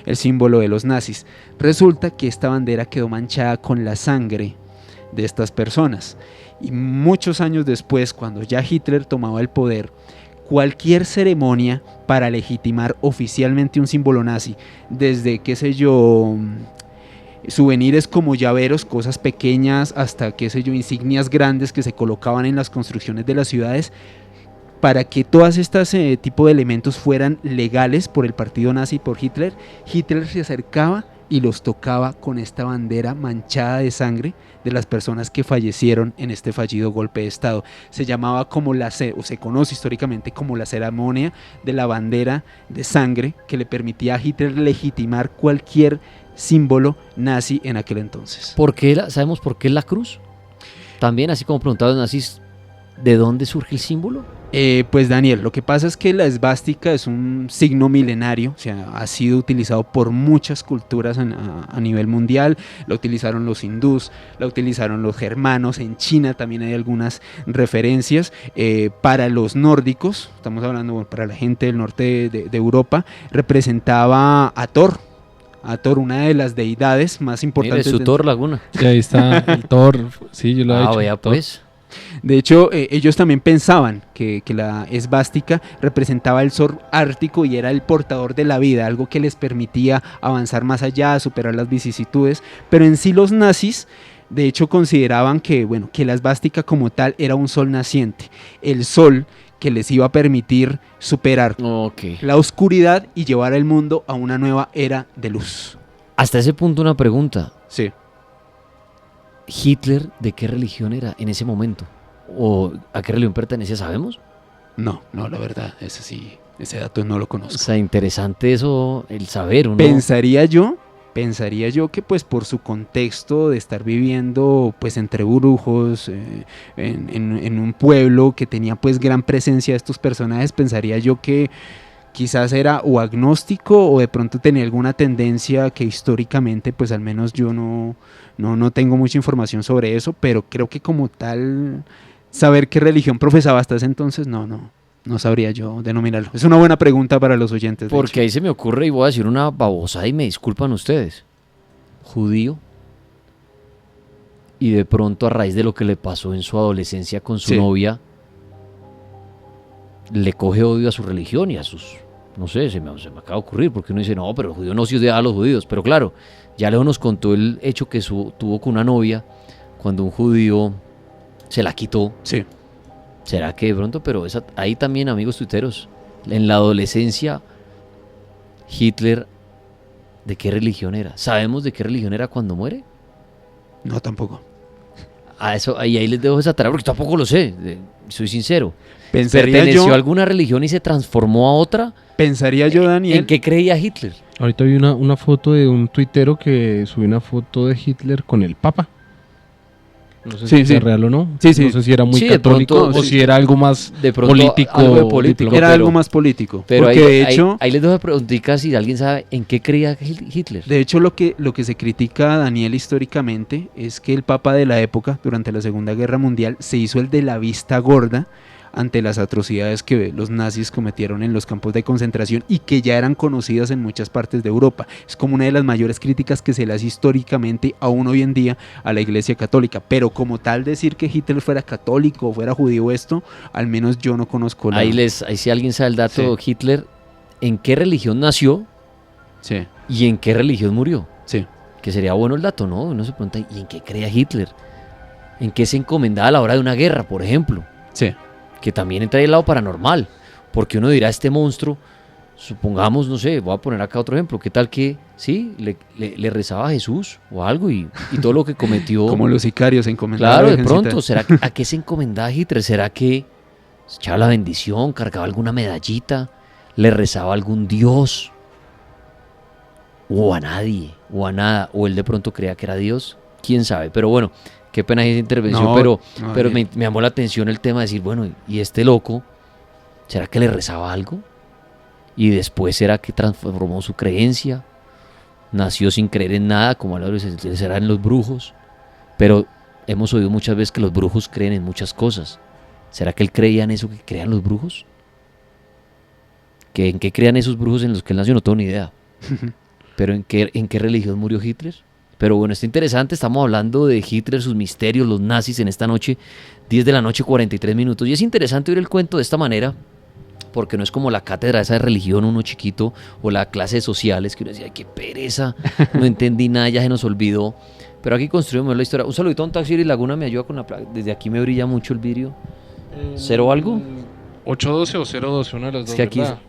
el símbolo de los nazis. Resulta que esta bandera quedó manchada con la sangre de estas personas, y muchos años después, cuando ya Hitler tomaba el poder, cualquier ceremonia para legitimar oficialmente un símbolo nazi, desde, qué sé yo, souvenirs como llaveros, cosas pequeñas, hasta, qué sé yo, insignias grandes que se colocaban en las construcciones de las ciudades, para que todas estas tipo de elementos fueran legales por el partido nazi y por Hitler, Hitler se acercaba y los tocaba con esta bandera manchada de sangre de las personas que fallecieron en este fallido golpe de Estado. Se llamaba se conoce históricamente como la ceremonia de la bandera de sangre, que le permitía a Hitler legitimar cualquier símbolo nazi en aquel entonces. ¿Sabemos por qué la cruz? También, así como preguntaban los nazis, ¿de dónde surge el símbolo? Pues Daniel, lo que pasa es que la esvástica es un signo milenario, o sea, ha sido utilizado por muchas culturas a nivel mundial. La utilizaron los hindús, la utilizaron los germanos, en China también hay algunas referencias. Para los nórdicos, estamos hablando para la gente del norte de Europa, representaba a Thor, una de las deidades más importantes. Mire, su Thor Laguna. Sí, ahí está el Thor, sí, yo lo he dicho. Vea pues. De hecho, ellos también pensaban que la esvástica representaba el sol ártico y era el portador de la vida, algo que les permitía avanzar más allá, superar las vicisitudes. Pero en sí los nazis, de hecho, consideraban que la esvástica como tal era un sol naciente, el sol que les iba a permitir superar la oscuridad y llevar al mundo a una nueva era de luz. Hasta ese punto una pregunta. Sí. ¿Hitler de qué religión era en ese momento? ¿O a qué religión pertenecía, sabemos? No, la verdad, ese dato no lo conozco. O sea, interesante eso, el saber, ¿no? Pensaría yo que pues por su contexto de estar viviendo pues entre brujos, en un pueblo que tenía pues gran presencia de estos personajes, pensaría yo que quizás era o agnóstico o de pronto tenía alguna tendencia que históricamente pues al menos yo no tengo mucha información sobre eso, pero creo que como tal saber qué religión profesaba hasta ese entonces no No sabría yo denominarlo. Es una buena pregunta para los oyentes. de Porque hecho. ahí se me ocurre y voy a decir una babosada y me disculpan ustedes. Judío. Y de pronto a raíz de lo que le pasó en su adolescencia con su Sí. novia, le coge odio a su religión y a sus... No sé, se me acaba de ocurrir porque uno dice, no, pero el judío no se odia a los judíos. Pero claro, ya Leo nos contó el hecho que tuvo con una novia cuando un judío se la quitó. Sí. ¿Será que de pronto? Pero ahí también, amigos tuiteros, en la adolescencia, Hitler, ¿de qué religión era? ¿Sabemos de qué religión era cuando muere? No, tampoco. Ahí les dejo esa tarea porque tampoco lo sé, soy sincero. Pensaría ¿Perteneció yo, a alguna religión y se transformó a otra? pensaría yo, Daniel. ¿En qué creía Hitler? Ahorita vi una foto de un tuitero que subió una foto de Hitler con el Papa. No sé Sí, si sí. es real o no. Sí, sí. No sé si era muy Sí, de católico pronto, o sí. si era algo más De pronto político. algo de político. diplomático. Era pero- algo más político. Pero porque de ahí, hecho, ahí les dejo preguntar si alguien sabe en qué creía Hitler. de hecho lo que se critica a Daniel históricamente es que el papa de la época, durante la Segunda Guerra Mundial, se hizo el de la vista gorda ante las atrocidades que los nazis cometieron en los campos de concentración y que ya eran conocidas en muchas partes de Europa. Es como una de las mayores críticas que se le hace históricamente aún hoy en día a la Iglesia Católica, pero como tal decir que Hitler fuera católico o fuera judío, esto al menos yo no conozco. Ahí si alguien sabe el dato, Hitler, ¿en qué religión nació Sí, y en qué religión murió? sí. Que sería bueno el dato, ¿no? Uno se pregunta, ¿y en qué creía Hitler? ¿En qué se encomendaba a la hora de una guerra, por ejemplo? Sí. Que también entra ahí el lado paranormal, porque uno dirá, este monstruo, supongamos, no sé, voy a poner acá otro ejemplo, ¿qué tal que, sí, le rezaba a Jesús o algo y todo lo que cometió? Como los sicarios encomendados. Claro, de pronto, ¿a qué se encomendaba Hitler? ¿Será que se echaba la bendición, cargaba alguna medallita, le rezaba a algún dios? O a nadie, o a nada, o él de pronto creía que era Dios, quién sabe, pero bueno, qué pena esa intervención, No, pero bien. me llamó la atención el tema de decir, bueno, ¿y este loco, será que le rezaba algo? Y después será que transformó su creencia, nació sin creer en nada, como a la hora será en los brujos, pero hemos oído muchas veces que los brujos creen en muchas cosas. ¿Será que él creía en eso que crean los brujos? ¿En qué crean esos brujos en los que él nació? No tengo ni idea. Pero ¿en qué religión murió Hitler? Pero bueno, está interesante, estamos hablando de Hitler, sus misterios, los nazis en esta noche, 10 de la noche, 43 minutos. Y es interesante oír el cuento de esta manera, porque no es como la cátedra esa de religión, uno chiquito, o la clase de sociales, que uno decía, ay, qué pereza, no entendí nada, ya se nos olvidó. Pero aquí construimos la historia. Un saludito a un taxi y Laguna, me ayuda con la placa. Desde aquí me brilla mucho el vidrio. ¿Cero algo? 812 o 012, una de las Es dos, que aquí ¿verdad?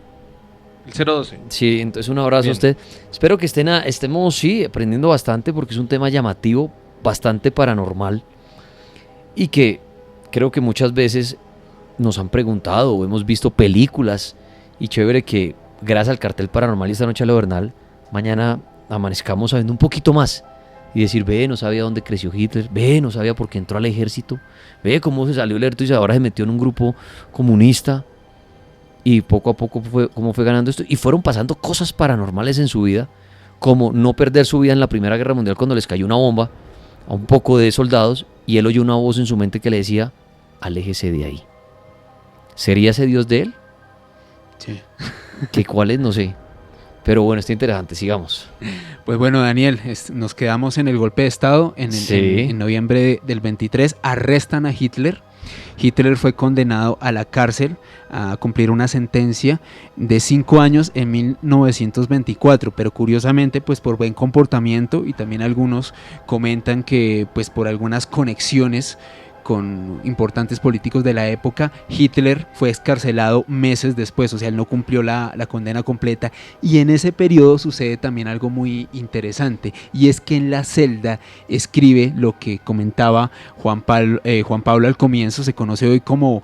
El 012. Sí, entonces un abrazo Bien. a usted. Espero que estemos, sí, aprendiendo bastante porque es un tema llamativo, bastante paranormal y que creo que muchas veces nos han preguntado o hemos visto películas y chévere que gracias al cartel paranormal y esta noche a lo Bernal, mañana amanezcamos sabiendo un poquito más y decir, ve, no sabía dónde creció Hitler, ve, no sabía por qué entró al ejército, ve cómo se salió el ejército y ahora se metió en un grupo comunista. Y poco a poco cómo fue ganando esto. Y fueron pasando cosas paranormales en su vida, como no perder su vida en la Primera Guerra Mundial cuando les cayó una bomba a un poco de soldados y él oyó una voz en su mente que le decía, aléjese de ahí. ¿Sería ese Dios de él? Sí. ¿Que cuál es? No sé. Pero bueno, está interesante, sigamos. Pues bueno, Daniel, nos quedamos en el golpe de Estado Sí. en noviembre del 23. Arrestan a Hitler. Hitler fue condenado a la cárcel a cumplir una sentencia de 5 años en 1924, pero curiosamente pues por buen comportamiento, y también algunos comentan que pues por algunas conexiones con importantes políticos de la época, Hitler fue excarcelado meses después, o sea, él no cumplió la condena completa, y en ese periodo sucede también algo muy interesante, y es que en la celda escribe lo que comentaba Juan Pablo al comienzo, se conoce hoy como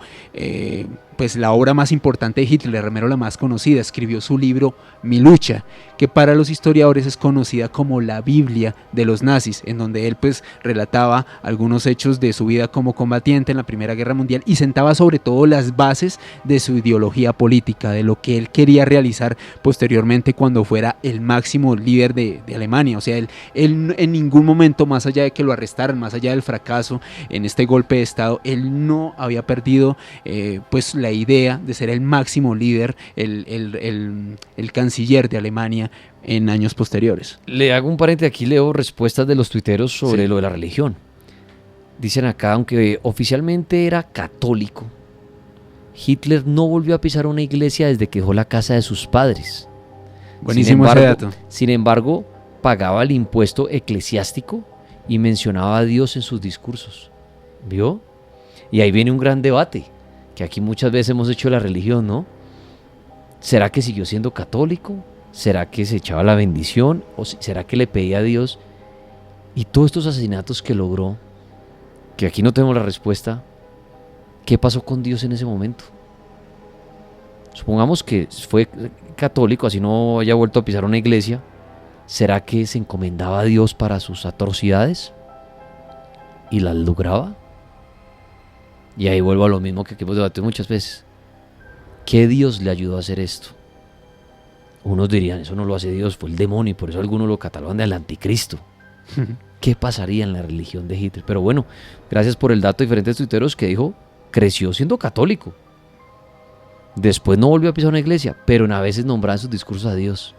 pues la obra más importante de Hitler, remero la más conocida, escribió su libro Mi lucha, que para los historiadores es conocida como la Biblia de los nazis, en donde él pues relataba algunos hechos de su vida como combatiente en la Primera Guerra Mundial y sentaba sobre todo las bases de su ideología política, de lo que él quería realizar posteriormente cuando fuera el máximo líder de Alemania. O sea, él en ningún momento, más allá de que lo arrestaran, más allá del fracaso en este golpe de Estado, él no había perdido pues la la idea de ser el máximo líder, el canciller de Alemania en años posteriores. Le hago un paréntesis, aquí leo respuestas de los tuiteros sobre Sí. lo de la religión. Dicen acá, aunque oficialmente era católico, Hitler no volvió a pisar una iglesia desde que dejó la casa de sus padres. Buenísimo ese dato. Sin embargo, pagaba el impuesto eclesiástico y mencionaba a Dios en sus discursos. ¿Vio? Y ahí viene un gran debate, que aquí muchas veces hemos hecho de la religión, ¿no? ¿Será que siguió siendo católico? ¿Será que se echaba la bendición? ¿O será que le pedía a Dios? Y todos estos asesinatos que logró, que aquí no tenemos la respuesta, ¿qué pasó con Dios en ese momento? Supongamos que fue católico, así no haya vuelto a pisar una iglesia. ¿Será que se encomendaba a Dios para sus atrocidades? ¿Y las lograba? Y ahí vuelvo a lo mismo que hemos debatido muchas veces. ¿Qué Dios le ayudó a hacer esto? Unos dirían, eso no lo hace Dios, fue el demonio, y por eso algunos lo catalogan del anticristo. ¿Qué pasaría en la religión de Hitler? Pero bueno, gracias por el dato de diferentes tuiteros que dijo, creció siendo católico. Después no volvió a pisar una iglesia, pero a veces nombraba en sus discursos a Dios.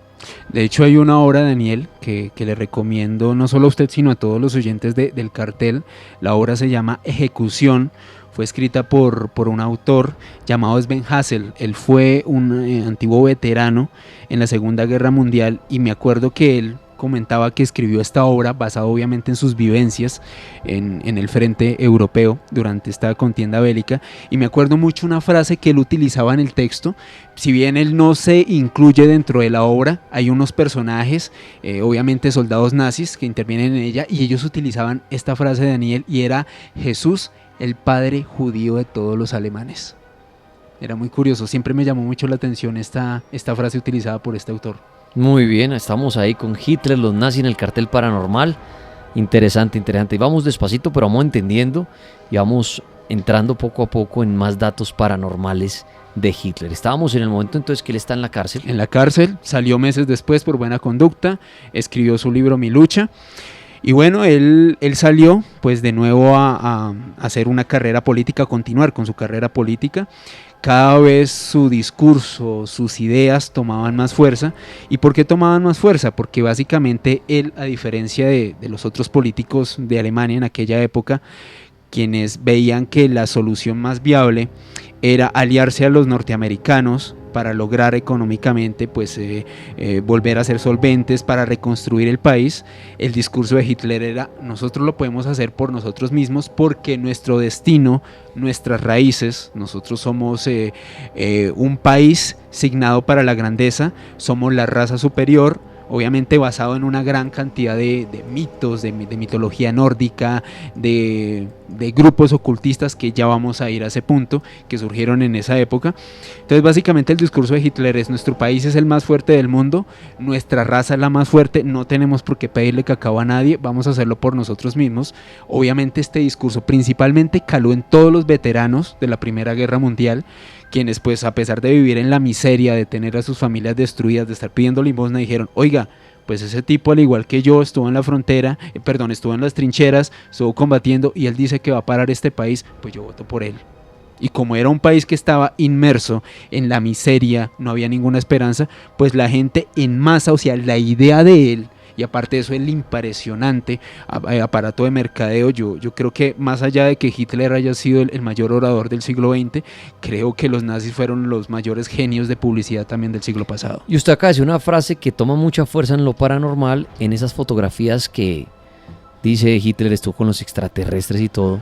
De hecho hay una obra, Daniel, que le recomiendo no solo a usted, sino a todos los oyentes del cartel. La obra se llama Ejecución. Fue escrita por un autor llamado Sven Hassel. Él fue un antiguo veterano en la Segunda Guerra Mundial y me acuerdo que él comentaba que escribió esta obra basada obviamente en sus vivencias en el frente europeo durante esta contienda bélica, y me acuerdo mucho una frase que él utilizaba en el texto. Si bien él no se incluye dentro de la obra, hay unos personajes, obviamente soldados nazis que intervienen en ella, y ellos utilizaban esta frase de Daniel, y era: Jesús, el padre judío de todos los alemanes. Era muy curioso, siempre me llamó mucho la atención esta frase utilizada por este autor. Muy bien, estamos ahí con Hitler, los nazis en el cartel paranormal. Interesante, interesante. Y vamos despacito, pero vamos entendiendo y vamos entrando poco a poco en más datos paranormales de Hitler. Estábamos en el momento entonces que él está en la cárcel. En la cárcel, salió meses después por buena conducta, escribió su libro Mi Lucha. Y bueno, él salió pues de nuevo a hacer una carrera política, a continuar con su carrera política. Cada vez su discurso, sus ideas tomaban más fuerza. ¿Y por qué tomaban más fuerza? Porque básicamente él, a diferencia de los otros políticos de Alemania en aquella época, quienes veían que la solución más viable era aliarse a los norteamericanos para lograr económicamente pues volver a ser solventes, para reconstruir el país. El discurso de Hitler era: nosotros lo podemos hacer por nosotros mismos, porque nuestro destino, nuestras raíces, nosotros somos un país signado para la grandeza, somos la raza superior, obviamente basado en una gran cantidad de mitos, de mitología nórdica, de grupos ocultistas que ya vamos a ir a ese punto, que surgieron en esa época. Entonces básicamente el discurso de Hitler es: nuestro país es el más fuerte del mundo, nuestra raza es la más fuerte, no tenemos por qué pedirle cacao a nadie, vamos a hacerlo por nosotros mismos. Obviamente este discurso principalmente caló en todos los veteranos de la Primera Guerra Mundial, quienes pues a pesar de vivir en la miseria, de tener a sus familias destruidas, de estar pidiendo limosna, dijeron: oiga, pues ese tipo al igual que yo estuvo en la frontera, estuvo en las trincheras, estuvo combatiendo, y él dice que va a parar este país, pues yo voto por él. Y como era un país que estaba inmerso en la miseria, no había ninguna esperanza, pues la gente en masa, o sea, la idea de él, y aparte de eso el impresionante aparato de mercadeo, yo creo que más allá de que Hitler haya sido el mayor orador del siglo XX, creo que los nazis fueron los mayores genios de publicidad también del siglo pasado. Y usted acá dice una frase que toma mucha fuerza en lo paranormal, en esas fotografías que dice Hitler estuvo con los extraterrestres y todo,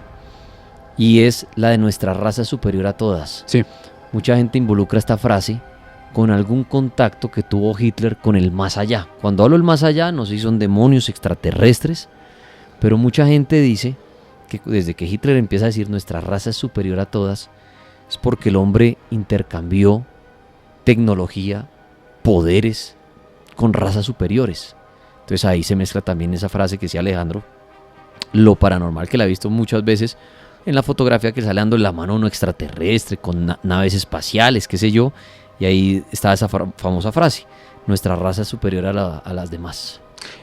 y es la de: nuestra raza es superior a todas. Sí. Mucha gente involucra esta frase con algún contacto que tuvo Hitler con el más allá. Cuando hablo del más allá, no sé si son demonios, extraterrestres, pero mucha gente dice que desde que Hitler empieza a decir nuestra raza es superior a todas, es porque el hombre intercambió tecnología, poderes con razas superiores. Entonces ahí se mezcla también esa frase que decía Alejandro, lo paranormal, que la he visto muchas veces en la fotografía, que sale dando la mano a uno extraterrestre con naves espaciales, qué sé yo. Y ahí está esa famosa frase: nuestra raza es superior a las demás.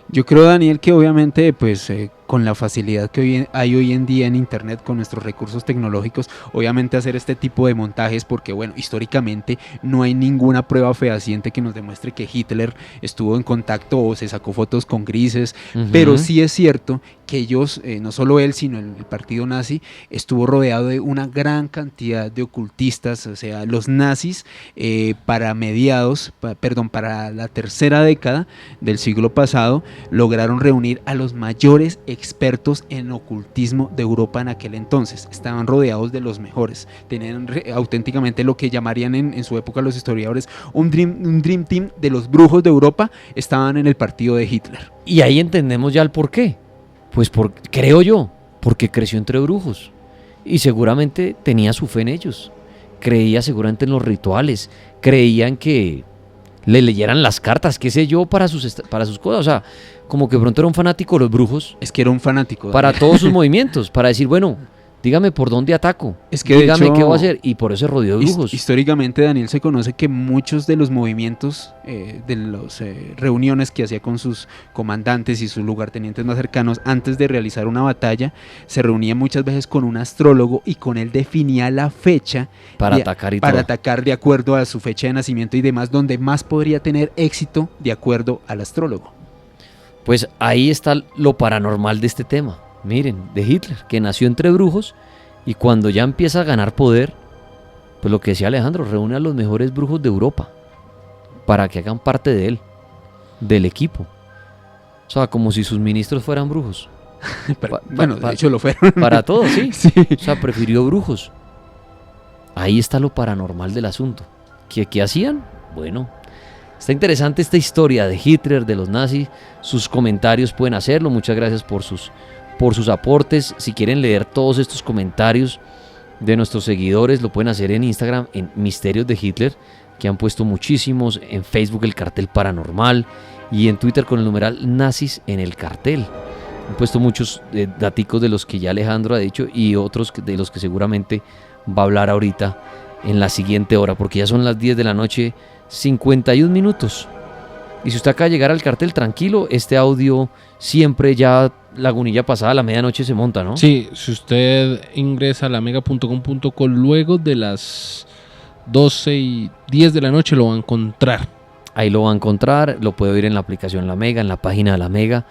Yo creo, Daniel, que obviamente pues con la facilidad que hay hoy en día en internet, con nuestros recursos tecnológicos, obviamente hacer este tipo de montajes, porque bueno, históricamente no hay ninguna prueba fehaciente que nos demuestre que Hitler estuvo en contacto o se sacó fotos con grises, pero sí es cierto que ellos, no solo él, sino el partido nazi, estuvo rodeado de una gran cantidad de ocultistas. O sea, los nazis para la tercera década del siglo pasado lograron reunir a los mayores expertos en ocultismo de Europa en aquel entonces. Estaban rodeados de los mejores, tenían auténticamente lo que llamarían en su época los historiadores un dream team de los brujos de Europa. Estaban en el partido de Hitler. Y ahí entendemos ya el por qué. Pues creo yo, porque creció entre brujos y seguramente tenía su fe en ellos, creía seguramente en los rituales, creían que le leyeran las cartas, qué sé yo, para sus cosas. O sea, como que pronto era un fanático de los brujos. Es que era un fanático. Para todos sus movimientos, para decir, bueno, dígame por dónde ataco, es que dígame de hecho, qué voy a hacer, y por eso se rodeó de brujos. Históricamente, Daniel, se conoce que muchos de los movimientos, de las reuniones que hacía con sus comandantes y sus lugartenientes más cercanos antes de realizar una batalla, se reunía muchas veces con un astrólogo y con él definía la fecha para atacar atacar de acuerdo a su fecha de nacimiento y demás, donde más podría tener éxito de acuerdo al astrólogo. Pues ahí está lo paranormal de este tema. Miren, de Hitler, que nació entre brujos y cuando ya empieza a ganar poder, pues lo que decía Alejandro, reúne a los mejores brujos de Europa para que hagan parte de él, del equipo. O sea, como si sus ministros fueran brujos. Bueno, de hecho lo fueron. Para todos, sí. Sí. O sea, prefirió brujos. Ahí está lo paranormal del asunto. ¿Qué hacían? Bueno, está interesante esta historia de Hitler, de los nazis. Sus comentarios pueden hacerlo. Muchas gracias por sus aportes. Si quieren leer todos estos comentarios de nuestros seguidores, lo pueden hacer en Instagram, en Misterios de Hitler, que han puesto muchísimos, en Facebook el Cartel Paranormal y en Twitter con el numeral Nazis en el Cartel. Han puesto muchos daticos de los que ya Alejandro ha dicho y otros de los que seguramente va a hablar ahorita en la siguiente hora, porque ya son las 10 de la noche, 51 minutos. Y si usted acaba de llegar al cartel, tranquilo, este audio siempre ya Lagunilla pasada a la medianoche se monta, ¿no? Sí, si usted ingresa a lamega.com.co luego de las 12:10 de la noche lo va a encontrar. Ahí lo va a encontrar, lo puede oír en la aplicación La Mega, en la página de La Mega.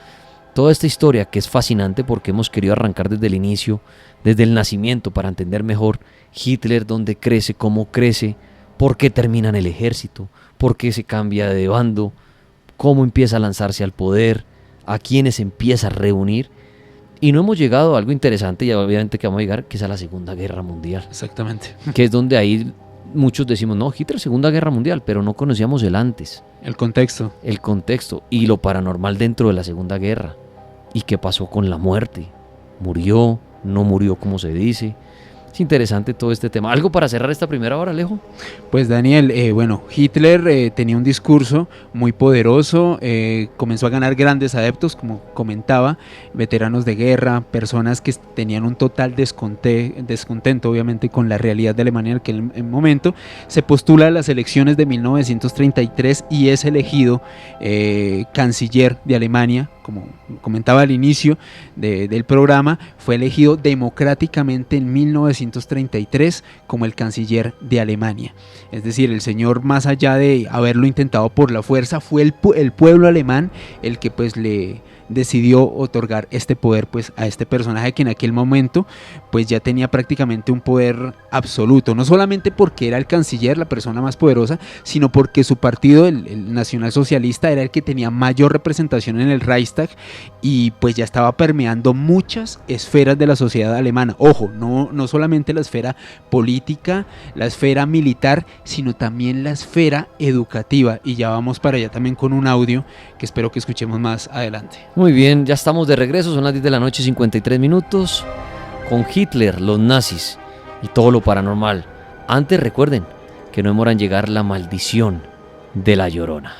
Toda esta historia que es fascinante porque hemos querido arrancar desde el inicio, desde el nacimiento, para entender mejor Hitler, dónde crece, cómo crece, por qué termina en el ejército, por qué se cambia de bando, cómo empieza a lanzarse al poder, a quienes empieza a reunir. Y no hemos llegado a algo interesante, y obviamente que vamos a llegar, que es a la Segunda Guerra Mundial. Exactamente. Que es donde ahí muchos decimos, no, Hitler, Segunda Guerra Mundial, pero no conocíamos el antes. El contexto. El contexto y lo paranormal dentro de la Segunda Guerra. ¿Y qué pasó con la muerte? ¿Murió? ¿No murió como se dice? Es interesante todo este tema. ¿Algo para cerrar esta primera hora, Alejo? Pues Daniel, bueno, Hitler tenía un discurso muy poderoso, comenzó a ganar grandes adeptos, como comentaba, veteranos de guerra, personas que tenían un total descontento, obviamente, con la realidad de Alemania en aquel momento. Se postula a las elecciones de 1933 y es elegido canciller de Alemania. Como comentaba al inicio del programa, fue elegido democráticamente en 1933 como el canciller de Alemania. Es decir, el señor, más allá de haberlo intentado por la fuerza, fue el pueblo alemán el que pues le decidió otorgar este poder pues a este personaje que en aquel momento pues ya tenía prácticamente un poder absoluto, no solamente porque era el canciller, la persona más poderosa, sino porque su partido, el nacionalsocialista, era el que tenía mayor representación en el Reichstag y pues ya estaba permeando muchas esferas de la sociedad alemana. Ojo, no solamente la esfera política, la esfera militar, sino también la esfera educativa, y ya vamos para allá también con un audio que espero que escuchemos más adelante. Muy bien, ya estamos de regreso, son las 10 de la noche, 53 minutos, con Hitler, los nazis y todo lo paranormal. Antes recuerden que no demoran llegar la maldición de La Llorona.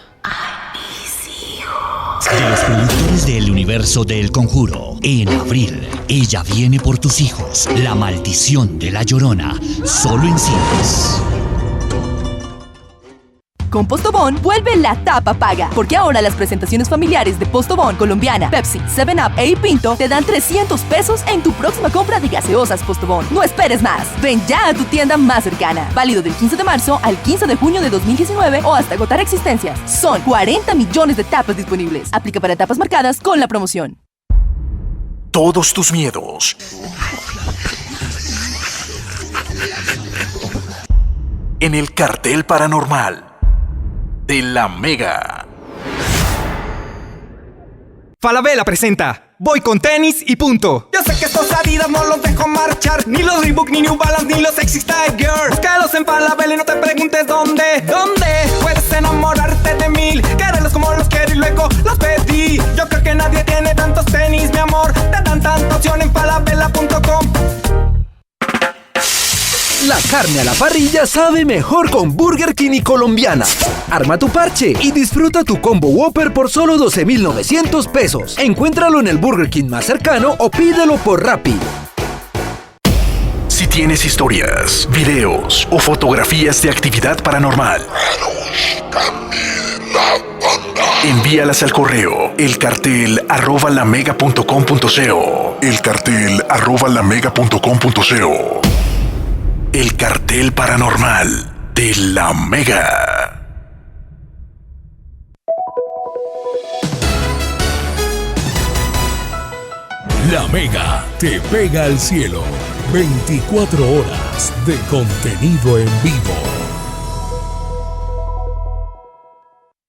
De los productores del universo del Conjuro, en abril, Ella viene por tus hijos, La maldición de La Llorona, solo en cines. Con Postobón, vuelve la tapa paga. Porque ahora las presentaciones familiares de Postobón, Colombiana, Pepsi, 7up e Pinto te dan 300 pesos en tu próxima compra de gaseosas Postobón. No esperes más. Ven ya a tu tienda más cercana. Válido del 15 de marzo al 15 de junio de 2019 o hasta agotar existencias. Son 40 millones de tapas disponibles. Aplica para etapas marcadas con la promoción. Todos tus miedos en el cartel paranormal de la Mega. Falabella presenta Voy con tenis y punto. Yo sé que estos Adidas no los dejo marchar, ni los Reebok, ni New Balance, ni los Sexy Tiger. Búscalos en Falabella y no te preguntes dónde. Puedes enamorarte de mil, quererlos como los quiero y luego los pedí. Yo creo que nadie tiene tantos tenis, mi amor. Te dan tanta opción en falabella.com. La carne a la parrilla sabe mejor con Burger King y Colombiana. Arma tu parche y disfruta tu combo Whopper por solo 12,900 pesos. Encuéntralo en el Burger King más cercano o pídelo por Rappi. Si tienes historias, videos o fotografías de actividad paranormal, envíalas al correo elcartel@lamega.com.co. elcartel@lamega.com.co. El cartel paranormal de la Mega. La Mega te pega al cielo. 24 horas de contenido en vivo.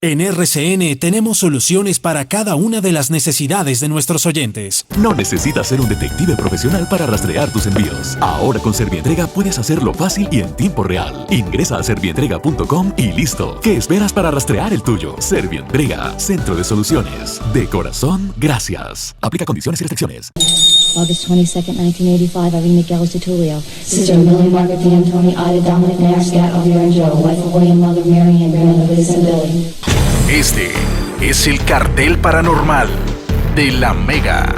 En RCN tenemos soluciones para cada una de las necesidades de nuestros oyentes. No necesitas ser un detective profesional para rastrear tus envíos. Ahora con Servientrega puedes hacerlo fácil y en tiempo real. Ingresa a servientrega.com y listo. ¿Qué esperas para rastrear el tuyo? Servientrega, Centro de Soluciones. De corazón, gracias. Aplica condiciones y restricciones. August 22nd, 1985, Irene Miguel Tertulio. Sister Millie, Margaret, Dan, Tony, Ida, Dominic, Nash, Scott, Elvira, and Joe. Wife of William, mother, Mary, and grandmother, Liz and Billy. Este es el cartel paranormal de la Mega.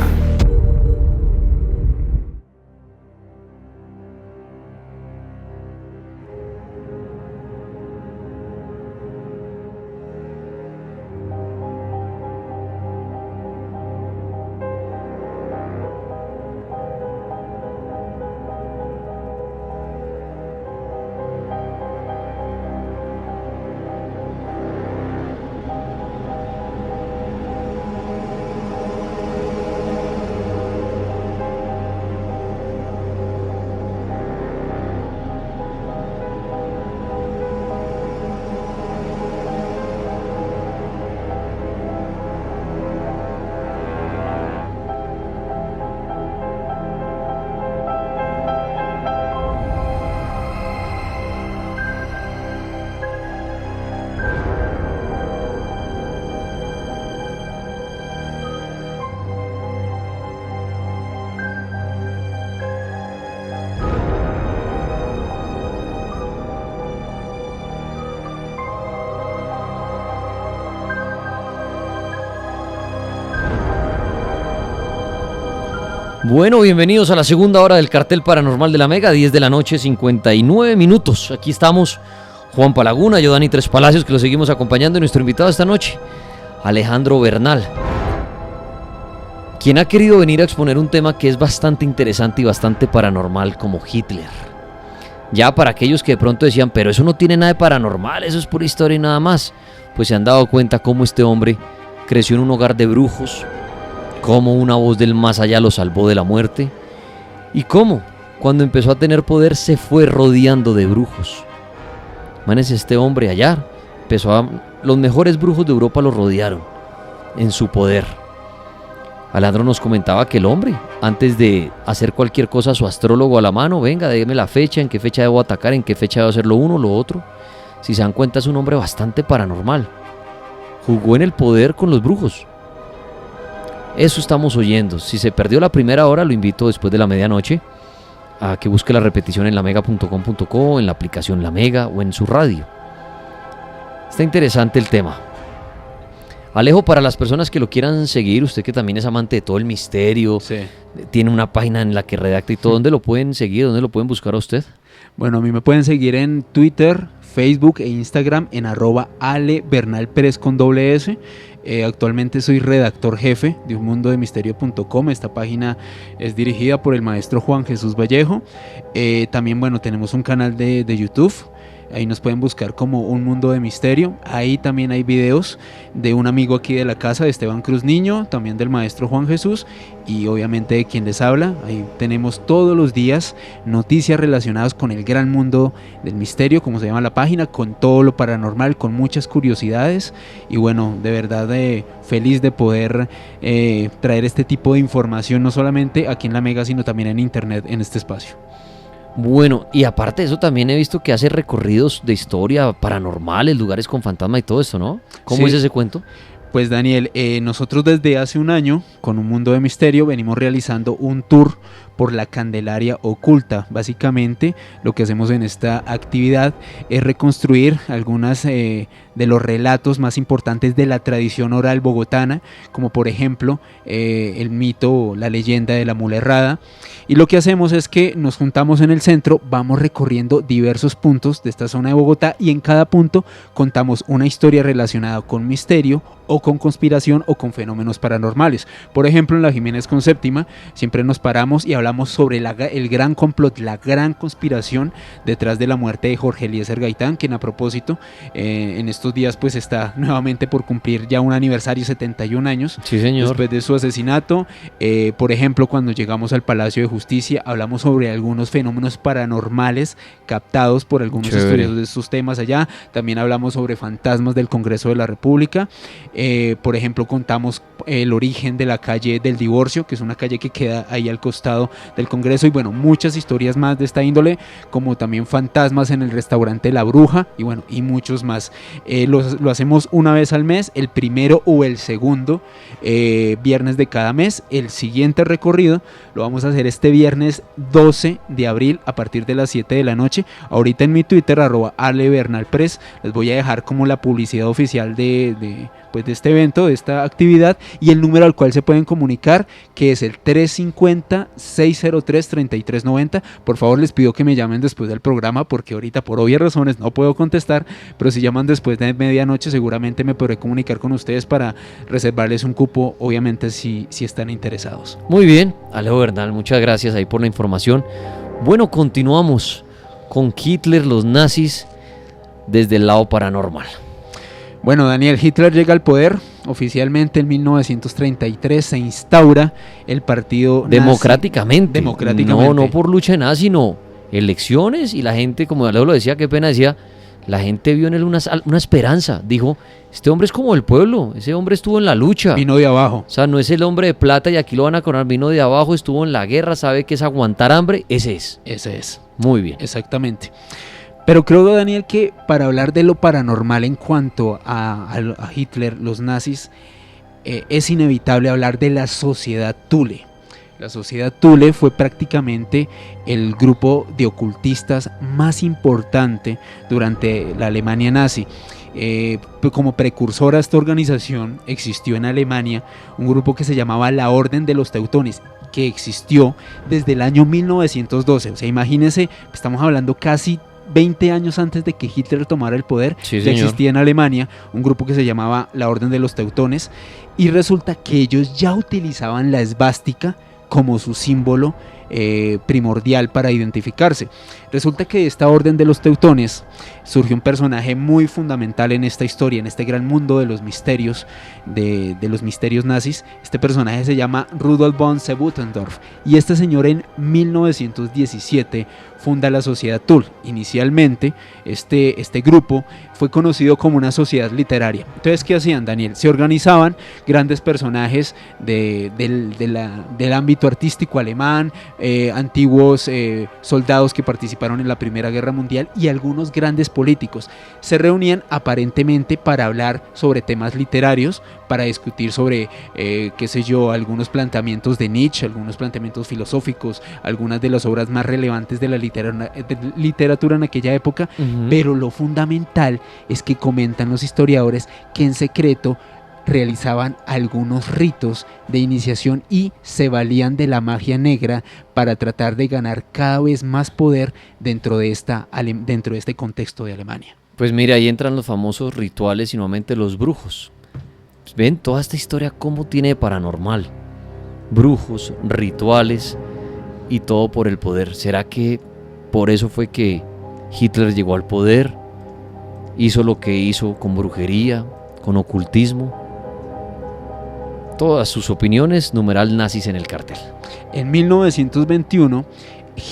Bueno, bienvenidos a la segunda hora del cartel paranormal de la Mega, 10 de la noche, 59 minutos. Aquí estamos, Juan Palaguna, yo Dani Tres Palacios, que lo seguimos acompañando, y nuestro invitado esta noche, Alejandro Bernal, quien ha querido venir a exponer un tema que es bastante interesante y bastante paranormal, como Hitler. Ya para aquellos que de pronto decían, pero eso no tiene nada de paranormal, eso es pura historia y nada más, pues se han dado cuenta cómo este hombre creció en un hogar de brujos, cómo una voz del más allá lo salvó de la muerte, y cómo, cuando empezó a tener poder, se fue rodeando de brujos. Imagínense, este hombre allá, los mejores brujos de Europa lo rodearon en su poder. Alejandro nos comentaba que el hombre, antes de hacer cualquier cosa, su astrólogo a la mano, venga, déme la fecha, en qué fecha debo atacar, en qué fecha debo hacer lo uno, lo otro. Si se dan cuenta, es un hombre bastante paranormal. Jugó en el poder con los brujos. Eso estamos oyendo. Si se perdió la primera hora, lo invito después de la medianoche a que busque la repetición en lamega.com.co, en la aplicación La Mega o en su radio. Está interesante el tema. Alejo, para las personas que lo quieran seguir, usted que también es amante de todo el misterio, sí, tiene una página en la que redacta y todo, ¿dónde lo pueden seguir? ¿Dónde lo pueden buscar a usted? Bueno, a mí me pueden seguir en Twitter, Facebook e Instagram en @alebernalperez con doble S. Actualmente soy redactor jefe de unmundodemisterio.com. Esta página es dirigida por el maestro Juan Jesús Vallejo. También, bueno, tenemos un canal de YouTube. Ahí nos pueden buscar como Un Mundo de Misterio. Ahí también hay videos de un amigo aquí de la casa, de Esteban Cruz Niño, también del maestro Juan Jesús y obviamente de quien les habla. Ahí tenemos todos los días noticias relacionadas con el gran mundo del misterio, como se llama la página, con todo lo paranormal, con muchas curiosidades. Y bueno, de verdad feliz de poder traer este tipo de información, no solamente aquí en La Mega, sino también en internet, en este espacio. Bueno, y aparte de eso también he visto que hace recorridos de historia paranormales, lugares con fantasma y todo esto, ¿no? ¿Cómo es ese cuento? Pues Daniel, nosotros desde hace un año con Un Mundo de Misterio venimos realizando un tour por la Candelaria Oculta. Básicamente lo que hacemos en esta actividad es reconstruir algunas de los relatos más importantes de la tradición oral bogotana, como por ejemplo el mito, la leyenda de la mula errada. Y lo que hacemos es que nos juntamos en el centro, vamos recorriendo diversos puntos de esta zona de Bogotá y en cada punto contamos una historia relacionada con misterio o con conspiración o con fenómenos paranormales. Por ejemplo, en la Jiménez con Séptima siempre nos paramos y hablamos sobre el gran complot, la gran conspiración detrás de la muerte de Jorge Eliezer Gaitán, quien a propósito en estos días pues está nuevamente por cumplir ya un aniversario, 71 años. Sí, señor. Después de su asesinato. Por ejemplo, cuando llegamos al Palacio de Justicia hablamos sobre algunos fenómenos paranormales captados por algunos estudiosos de estos temas allá. También hablamos sobre fantasmas del Congreso de la República. Por ejemplo, contamos el origen de la calle del Divorcio, que es una calle que queda ahí al costado del Congreso, y bueno, muchas historias más de esta índole, como también fantasmas en el restaurante La Bruja, y bueno, y muchos más. Lo hacemos una vez al mes, el primero o el segundo viernes de cada mes. El siguiente recorrido lo vamos a hacer este viernes 12 de abril a partir de las 7 de la noche. Ahorita en mi Twitter, @alebernalpress, les voy a dejar como la publicidad oficial de este evento, de esta actividad, y el número al cual se pueden comunicar, que es el 350-603-3390. Por favor, les pido que me llamen después del programa, porque ahorita por obvias razones no puedo contestar, pero si llaman después de medianoche seguramente me podré comunicar con ustedes para reservarles un cupo, obviamente si están interesados. Muy bien, Alejo Bernal, muchas gracias ahí por la información. Bueno, continuamos con Hitler, los nazis, desde el lado paranormal. Bueno, Daniel, Hitler llega al poder oficialmente en 1933, se instaura el partido democráticamente. Democráticamente. No por lucha de nada, sino elecciones, y la gente, como Alejo lo decía, qué pena, decía, la gente vio en él una esperanza. Dijo, este hombre es como el pueblo, ese hombre estuvo en la lucha. Vino de abajo. O sea, no es el hombre de plata y aquí lo van a coronar, vino de abajo, estuvo en la guerra, sabe que es aguantar hambre, ese es. Ese es. Muy bien. Exactamente. Pero creo, Daniel, que para hablar de lo paranormal en cuanto a Hitler, los nazis, es inevitable hablar de la Sociedad Thule. La Sociedad Thule fue prácticamente el grupo de ocultistas más importante durante la Alemania nazi. Como precursora a esta organización existió en Alemania un grupo que se llamaba la Orden de los Teutones, que existió desde el año 1912. O sea, imagínense, estamos hablando casi 20 años antes de que Hitler tomara el poder. Sí, ya existía en Alemania un grupo que se llamaba la Orden de los Teutones, y resulta que ellos ya utilizaban la esvástica como su símbolo primordial para identificarse. Resulta que de esta Orden de los Teutones surgió un personaje muy fundamental en esta historia, en este gran mundo de los misterios, de los misterios nazis. Este personaje se llama Rudolf von Seebutendorf, y este señor en 1917 funda la Sociedad Thule. Inicialmente este grupo fue conocido como una sociedad literaria. Entonces, ¿qué hacían, Daniel? Se organizaban grandes personajes del ámbito artístico alemán, antiguos soldados que participaron en la Primera Guerra Mundial, y algunos grandes políticos. Se reunían aparentemente para hablar sobre temas literarios, para discutir sobre, algunos planteamientos de Nietzsche, algunos planteamientos filosóficos, algunas de las obras más relevantes de la literatura en aquella época. Pero lo fundamental es que comentan los historiadores que en secreto realizaban algunos ritos de iniciación y se valían de la magia negra para tratar de ganar cada vez más poder dentro de este contexto de Alemania. Pues mira, ahí entran los famosos rituales y nuevamente los brujos. Ven toda esta historia cómo tiene de paranormal. Brujos, rituales y todo por el poder. ¿Será que por eso fue que Hitler llegó al poder? Hizo lo que hizo con brujería, con ocultismo. Todas sus opiniones, numeral nazis en el cartel. En 1921,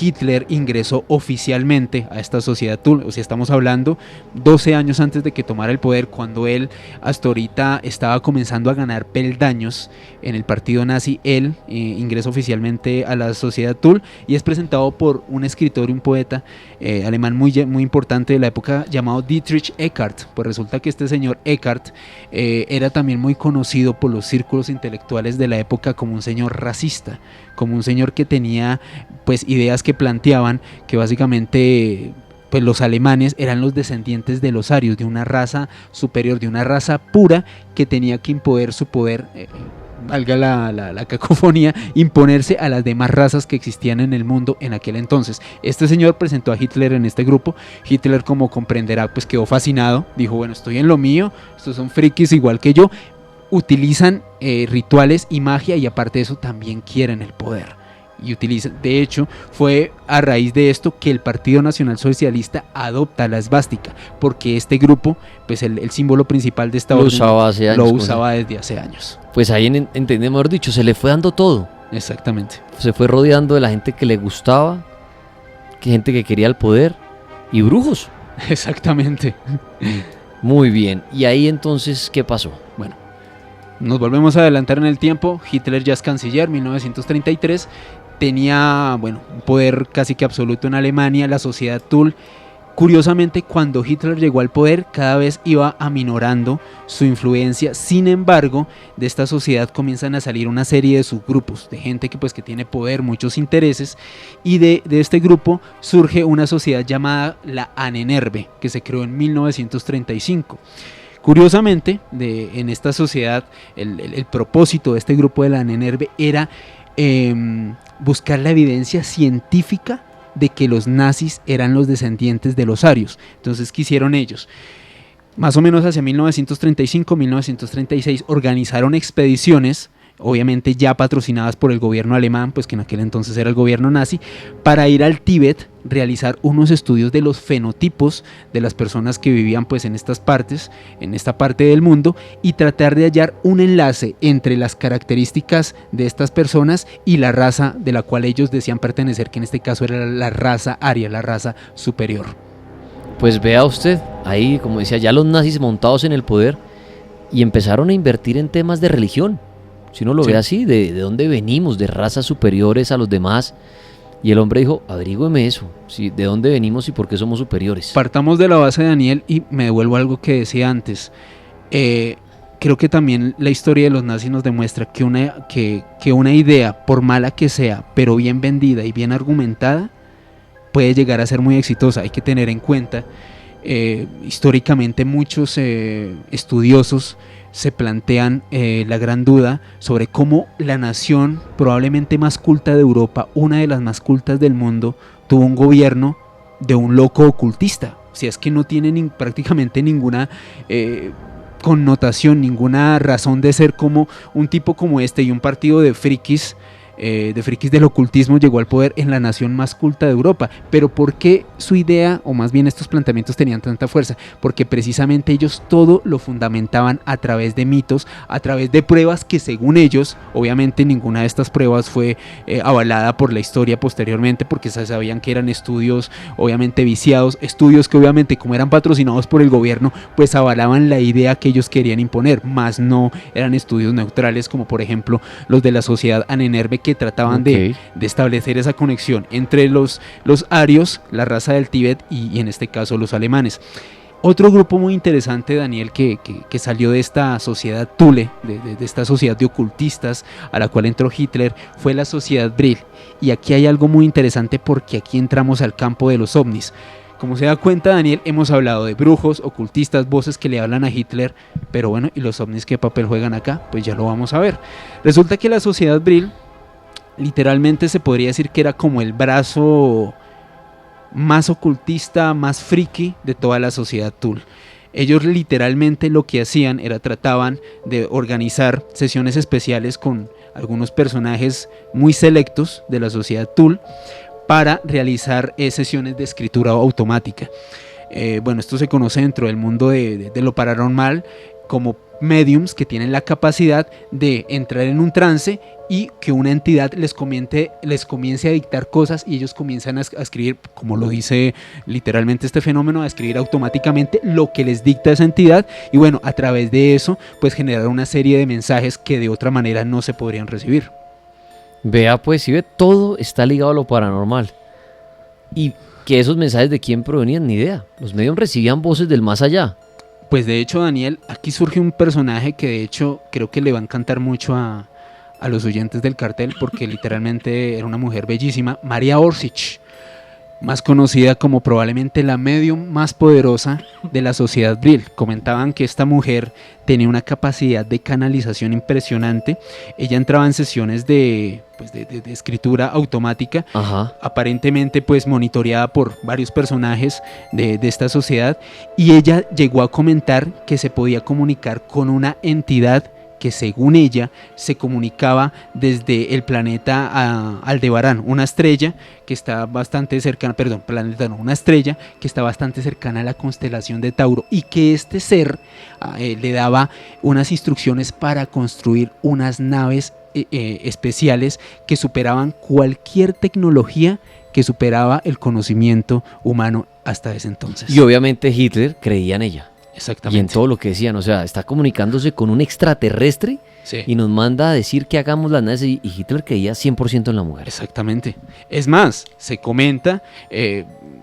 Hitler ingresó oficialmente a esta sociedad Thule. O sea, estamos hablando 12 años antes de que tomara el poder, cuando él hasta ahorita estaba comenzando a ganar peldaños en el partido nazi. Él ingresa oficialmente a la sociedad Thule y es presentado por un escritor y un poeta alemán muy importante de la época, llamado Dietrich Eckart. Pues resulta que este señor Eckart era también muy conocido por los círculos intelectuales de la época como un señor racista, como un señor que tenía pues ideas que planteaban que básicamente pues los alemanes eran los descendientes de los arios, de una raza superior, de una raza pura que tenía que imponer su poder, valga la cacofonía, imponerse a las demás razas que existían en el mundo en aquel entonces. Este señor presentó a Hitler en este grupo. Hitler, como comprenderá, pues quedó fascinado, dijo, bueno, estoy en lo mío, estos son frikis igual que yo, utilizan rituales y magia y aparte de eso también quieren el poder. Y utilizan, de hecho, fue a raíz de esto que el Partido Nacional Socialista adopta la esvástica, porque este grupo, pues el símbolo principal de esta orden, lo usaba desde hace años. Pues ahí entendemos, mejor dicho, se le fue dando todo. Exactamente. Se fue rodeando de la gente que le gustaba, gente que quería el poder y brujos. Exactamente. Muy bien. ¿Y ahí entonces qué pasó? Bueno, nos volvemos a adelantar en el tiempo. Hitler ya es canciller, 1933. Tenía, bueno, un poder casi que absoluto en Alemania, la sociedad Thule. Curiosamente, cuando Hitler llegó al poder, cada vez iba aminorando su influencia. Sin embargo, de esta sociedad comienzan a salir una serie de subgrupos, de gente que tiene poder, muchos intereses, y de este grupo surge una sociedad llamada la Ahnenerbe, que se creó en 1935. Curiosamente, en esta sociedad, el propósito de este grupo de la Ahnenerbe era buscar la evidencia científica de que los nazis eran los descendientes de los arios. Entonces, ¿qué hicieron ellos? Más o menos hacia 1935-1936 organizaron expediciones, obviamente ya patrocinadas por el gobierno alemán, pues que en aquel entonces era el gobierno nazi, para ir al Tíbet, realizar unos estudios de los fenotipos de las personas que vivían pues en estas partes, en esta parte del mundo, y tratar de hallar un enlace entre las características de estas personas y la raza de la cual ellos decían pertenecer, que en este caso era la raza aria, la raza superior. Pues vea usted, ahí como decía, ya los nazis montados en el poder y empezaron a invertir en temas de religión. Si uno lo ve así, de dónde venimos, de razas superiores a los demás. Y el hombre dijo, averígüeme eso, de dónde venimos y por qué somos superiores. Partamos de la base de Daniel y me devuelvo a algo que decía antes. Creo que también la historia de los nazis nos demuestra que una idea, por mala que sea, pero bien vendida y bien argumentada, puede llegar a ser muy exitosa. Hay que tener en cuenta, históricamente muchos estudiosos se plantean la gran duda sobre cómo la nación probablemente más culta de Europa, una de las más cultas del mundo, tuvo un gobierno de un loco ocultista. O sea, es que no tiene prácticamente ninguna connotación, ninguna razón de ser como un tipo como este, y un partido de frikis del ocultismo llegó al poder en la nación más culta de Europa. Pero ¿por qué su idea, o más bien estos planteamientos, tenían tanta fuerza? Porque precisamente ellos todo lo fundamentaban a través de mitos, a través de pruebas que según ellos, obviamente ninguna de estas pruebas fue avalada por la historia posteriormente, porque se sabían que eran estudios obviamente viciados, estudios que obviamente como eran patrocinados por el gobierno, pues avalaban la idea que ellos querían imponer, más no eran estudios neutrales como por ejemplo los de la sociedad Ahnenerbe, que trataban de establecer esa conexión entre los arios, la raza del Tíbet, y en este caso los alemanes. Otro grupo muy interesante, Daniel, que salió de esta sociedad Thule, de esta sociedad de ocultistas a la cual entró Hitler, fue la sociedad Brill. Y aquí hay algo muy interesante porque aquí entramos al campo de los ovnis. Como se da cuenta, Daniel, hemos hablado de brujos, ocultistas, voces que le hablan a Hitler, pero bueno, ¿y los ovnis qué papel juegan acá? Pues ya lo vamos a ver. Resulta que la sociedad Brill literalmente se podría decir que era como el brazo más ocultista, más friki de toda la sociedad Thule. Ellos literalmente lo que hacían era trataban de organizar sesiones especiales con algunos personajes muy selectos de la sociedad Thule para realizar sesiones de escritura automática. Bueno, esto se conoce dentro del mundo de lo paranormal como mediums que tienen la capacidad de entrar en un trance y que una entidad les comience a dictar cosas y ellos comienzan a escribir, como lo dice literalmente este fenómeno, a escribir automáticamente lo que les dicta esa entidad y bueno, a través de eso pues generar una serie de mensajes que de otra manera no se podrían recibir. Vea pues, si ve, todo está ligado a lo paranormal. Y que esos mensajes de quién provenían, ni idea. Los medios recibían voces del más allá. Pues de hecho, Daniel, aquí surge un personaje que de hecho creo que le va a encantar mucho a los oyentes del cartel, porque literalmente era una mujer bellísima, María Orsic, más conocida como probablemente la medium más poderosa de la sociedad Vril. Comentaban que esta mujer tenía una capacidad de canalización impresionante. Ella entraba en sesiones de escritura automática, aparentemente pues monitoreada por varios personajes de esta sociedad, y ella llegó a comentar que se podía comunicar con una entidad que según ella se comunicaba desde el planeta Aldebarán, una estrella que está bastante cercana, una estrella que está bastante cercana a la constelación de Tauro, y que este ser le daba unas instrucciones para construir unas naves especiales que superaban cualquier tecnología que superaba el conocimiento humano hasta ese entonces. Y obviamente Hitler creía en ella. Exactamente. Y en todo lo que decían, o sea, está comunicándose con un extraterrestre, sí, y nos manda a decir que hagamos las naves, y Hitler creía 100% en la mujer. Exactamente. Es más, se comenta,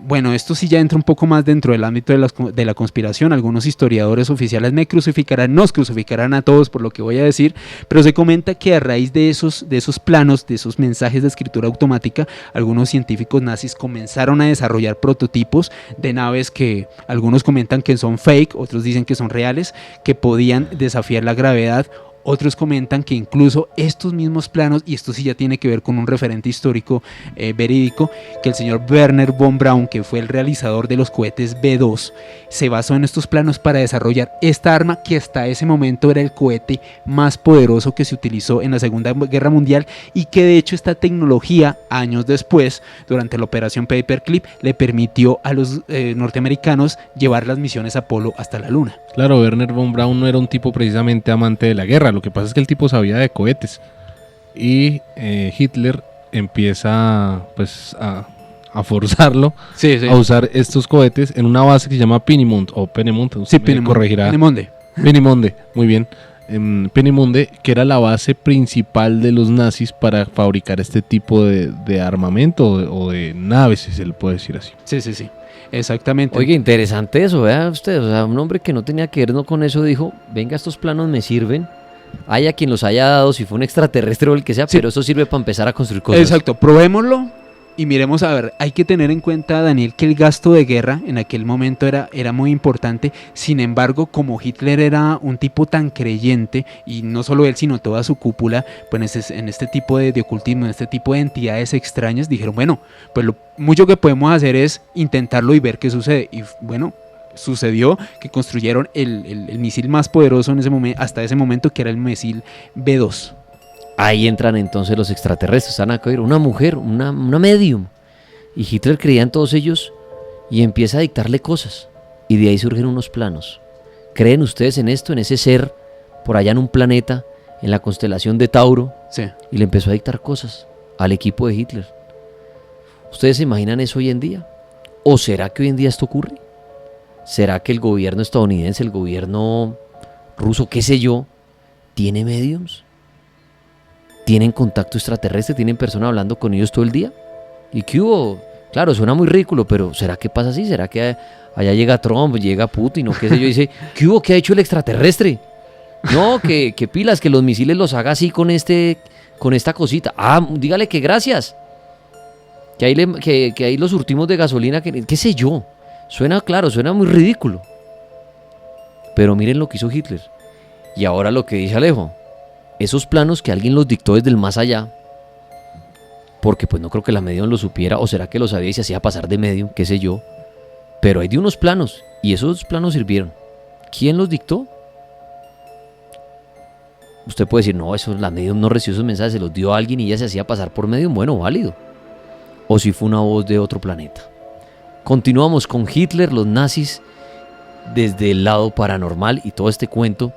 bueno, esto sí ya entra un poco más dentro del ámbito de la conspiración. Algunos historiadores oficiales nos crucificarán a todos por lo que voy a decir, pero se comenta que a raíz de esos planos, de esos mensajes de escritura automática, algunos científicos nazis comenzaron a desarrollar prototipos de naves que algunos comentan que son fake, otros dicen que son reales, que podían desafiar la gravedad. Otros comentan que incluso estos mismos planos, y esto sí ya tiene que ver con un referente histórico verídico, que el señor Werner von Braun, que fue el realizador de los cohetes B-2, se basó en estos planos para desarrollar esta arma que hasta ese momento era el cohete más poderoso que se utilizó en la Segunda Guerra Mundial, y que de hecho esta tecnología, años después, durante la operación Paperclip, le permitió a los norteamericanos llevar las misiones Apolo hasta la Luna. Claro, Werner von Braun no era un tipo precisamente amante de la guerra, lo que pasa es que el tipo sabía de cohetes, y Hitler empieza pues a forzarlo a usar estos cohetes en una base que se llama Peenemünde o Peenemünde, corregirá. Peenemünde, muy bien. Peenemünde, que era la base principal de los nazis para fabricar este tipo de armamento o de naves, si se le puede decir así. Sí. Exactamente. Oye, interesante eso, vea usted, o sea, un hombre que no tenía que ver con eso dijo, venga, estos planos me sirven, haya quien los haya dado, si fue un extraterrestre o el que sea, sí, pero eso sirve para empezar a construir cosas. Exacto, probémoslo y miremos a ver. Hay que tener en cuenta, Daniel, que el gasto de guerra en aquel momento era muy importante. Sin embargo, como Hitler era un tipo tan creyente, y no solo él sino toda su cúpula, pues en este tipo de ocultismo, en este tipo de entidades extrañas, dijeron, bueno, pues lo mucho que podemos hacer es intentarlo y ver qué sucede. Y bueno, sucedió que construyeron el misil más poderoso en ese momento, hasta ese momento, que era el misil B-2. Ahí entran entonces los extraterrestres, van a caer una mujer, una medium, y Hitler creía en todos ellos y empieza a dictarle cosas, y de ahí surgen unos planos. ¿Creen ustedes en esto, en ese ser por allá en un planeta, en la constelación de Tauro? Sí. Y le empezó a dictar cosas al equipo de Hitler. ¿Ustedes se imaginan eso hoy en día? ¿O será que hoy en día esto ocurre? ¿Será que el gobierno estadounidense, el gobierno ruso, qué sé yo, tiene mediums? ¿Tienen contacto extraterrestre? ¿Tienen personas hablando con ellos todo el día? ¿Y qué hubo? Claro, suena muy ridículo, pero ¿será que pasa así? ¿Será que allá llega Trump, llega Putin o qué sé yo? Y dice, ¿qué hubo? ¿Qué ha hecho el extraterrestre? No, que pilas, que los misiles los haga así con esta cosita. Ah, dígale que gracias. Que ahí los surtimos de gasolina, qué sé yo. Suena claro, suena muy ridículo. Pero miren lo que hizo Hitler. Y ahora lo que dice Alejo. Esos planos que alguien los dictó desde el más allá, porque pues no creo que la medium lo supiera, o será que lo sabía y se hacía pasar de medium, qué sé yo. Pero hay de unos planos, y esos planos sirvieron. ¿Quién los dictó? Usted puede decir, no, eso la medium no recibió esos mensajes, se los dio a alguien y ella se hacía pasar por medium. Bueno, válido. O si fue una voz de otro planeta. Continuamos con Hitler, los nazis, desde el lado paranormal y todo este cuento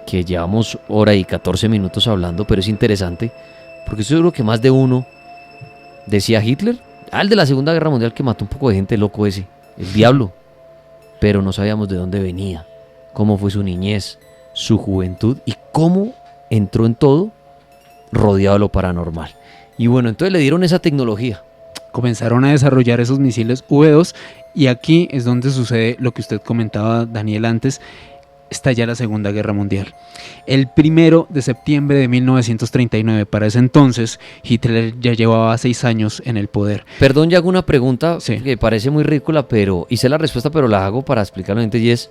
que llevamos hora y 14 minutos hablando, pero es interesante, porque estoy seguro que más de uno decía Hitler, el de la Segunda Guerra Mundial que mató un poco de gente, loco ese, el diablo, pero no sabíamos de dónde venía, cómo fue su niñez, su juventud y cómo entró en todo rodeado de lo paranormal. Y bueno, entonces le dieron esa tecnología. Comenzaron a desarrollar esos misiles V2 y aquí es donde sucede lo que usted comentaba, Daniel, antes. Estalla la Segunda Guerra Mundial. El 1 de septiembre de 1939, para ese entonces, Hitler ya llevaba 6 años en el poder. Perdón, ya hago una pregunta que parece muy ridícula, pero hice la respuesta, pero la hago para explicarlo a la gente, y es,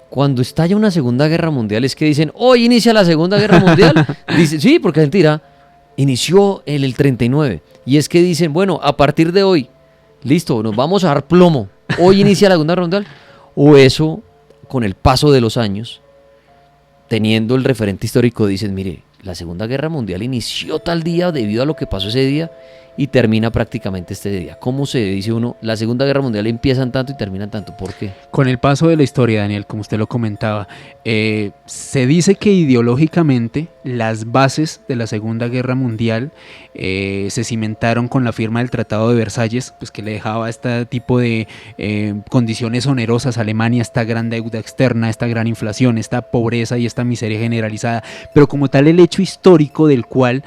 cuando estalla una Segunda Guerra Mundial, es que dicen, hoy inicia la Segunda Guerra Mundial. Dice, sí, porque la gente dirá, inició en el 39, y es que dicen, bueno, a partir de hoy, listo, nos vamos a dar plomo, hoy inicia la Segunda Guerra Mundial, o eso, con el paso de los años, teniendo el referente histórico, dicen, mire, la Segunda Guerra Mundial inició tal día debido a lo que pasó ese día y termina prácticamente este día. ¿Cómo se dice uno? La Segunda Guerra Mundial empiezan tanto y terminan tanto. ¿Por qué? Con el paso de la historia, Daniel, como usted lo comentaba, se dice que ideológicamente las bases de la Segunda Guerra Mundial se cimentaron con la firma del Tratado de Versalles, pues que le dejaba este tipo de condiciones onerosas a Alemania, esta gran deuda externa, esta gran inflación, esta pobreza y esta miseria generalizada. Pero como tal, el hecho histórico del cual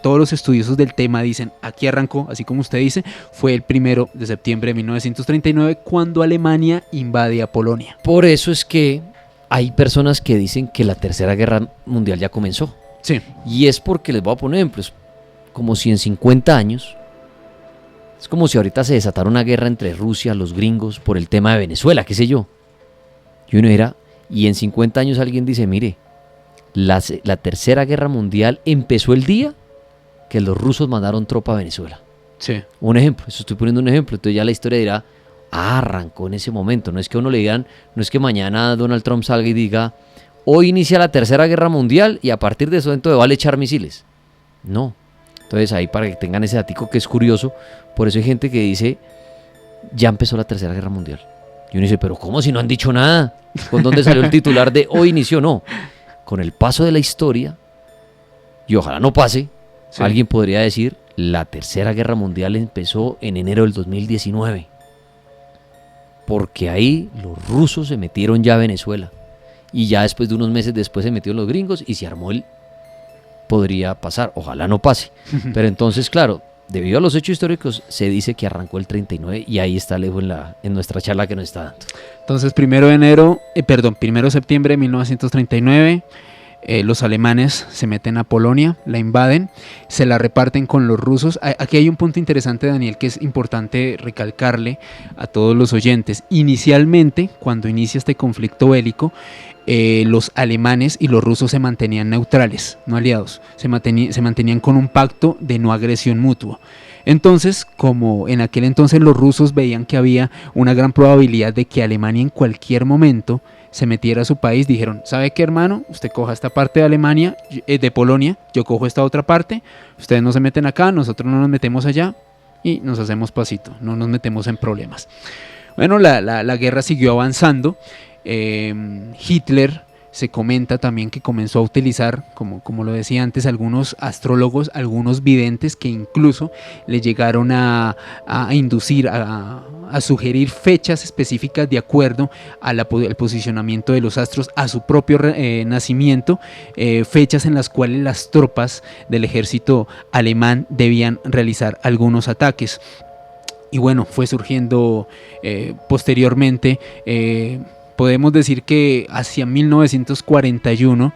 todos los estudiosos del tema dicen, aquí arrancó, así como usted dice, fue el 1 de septiembre de 1939 cuando Alemania invade a Polonia. Por eso es que hay personas que dicen que la Tercera Guerra Mundial ya comenzó. Sí. Y es porque, les voy a poner ejemplos, como si en 50 años, es como si ahorita se desatara una guerra entre Rusia, los gringos, por el tema de Venezuela, qué sé yo. Y uno era, y en 50 años alguien dice, mire, la Tercera Guerra Mundial empezó el día que los rusos mandaron tropa a Venezuela. Sí. Un ejemplo, eso estoy poniendo un ejemplo. Entonces ya la historia dirá, arrancó en ese momento. No es que a uno le digan, no es que mañana Donald Trump salga y diga, hoy inicia la Tercera Guerra Mundial y a partir de eso entonces vale echar misiles. No. Entonces ahí para que tengan ese datico que es curioso, por eso hay gente que dice, ya empezó la Tercera Guerra Mundial. Y uno dice, pero ¿cómo si no han dicho nada? ¿Con dónde salió el titular de hoy inició? No. Con el paso de la historia, y ojalá no pase, sí, alguien podría decir, la Tercera Guerra Mundial empezó en enero del 2019. Porque ahí los rusos se metieron ya a Venezuela. Y ya después de unos meses después se metieron los gringos y se armó el... Podría pasar, ojalá no pase. Pero entonces, claro, debido a los hechos históricos, se dice que arrancó el 39 y ahí está lejos en nuestra charla que nos está dando. Entonces, 1 de septiembre de 1939, los alemanes se meten a Polonia, la invaden, se la reparten con los rusos. Aquí hay un punto interesante, Daniel, que es importante recalcarle a todos los oyentes. Inicialmente, cuando inicia este conflicto bélico, los alemanes y los rusos se mantenían neutrales, no aliados, se mantenían con un pacto de no agresión mutua. Entonces, como en aquel entonces los rusos veían que había una gran probabilidad de que Alemania en cualquier momento se metiera a su país, dijeron, ¿sabe qué, hermano? Usted coja esta parte de Alemania, de Polonia, yo cojo esta otra parte, ustedes no se meten acá, nosotros no nos metemos allá y nos hacemos pasito, no nos metemos en problemas. Bueno, la guerra siguió avanzando. Hitler se comenta también que comenzó a utilizar, como lo decía antes, algunos astrólogos, algunos videntes que incluso le llegaron a inducir, a sugerir fechas específicas de acuerdo al posicionamiento de los astros, a su propio nacimiento, fechas en las cuales las tropas del ejército alemán debían realizar algunos ataques. Y bueno, fue surgiendo posteriormente... podemos decir que hacia 1941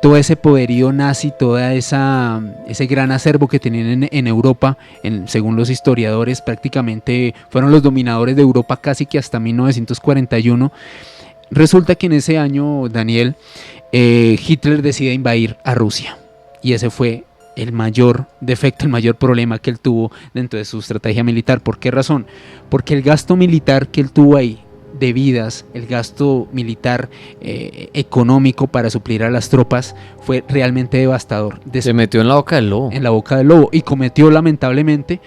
todo ese poderío nazi, toda ese gran acervo que tenían en Europa, según los historiadores, prácticamente fueron los dominadores de Europa casi que hasta 1941. Resulta que en ese año, Daniel, Hitler decide invadir a Rusia y ese fue el mayor defecto, el mayor problema que él tuvo dentro de su estrategia militar. ¿Por qué razón? Porque el gasto militar que él tuvo ahí, de vidas, el gasto militar económico para suplir a las tropas, fue realmente devastador. Se metió en la boca del lobo. En la boca del lobo, y cometió lamentablemente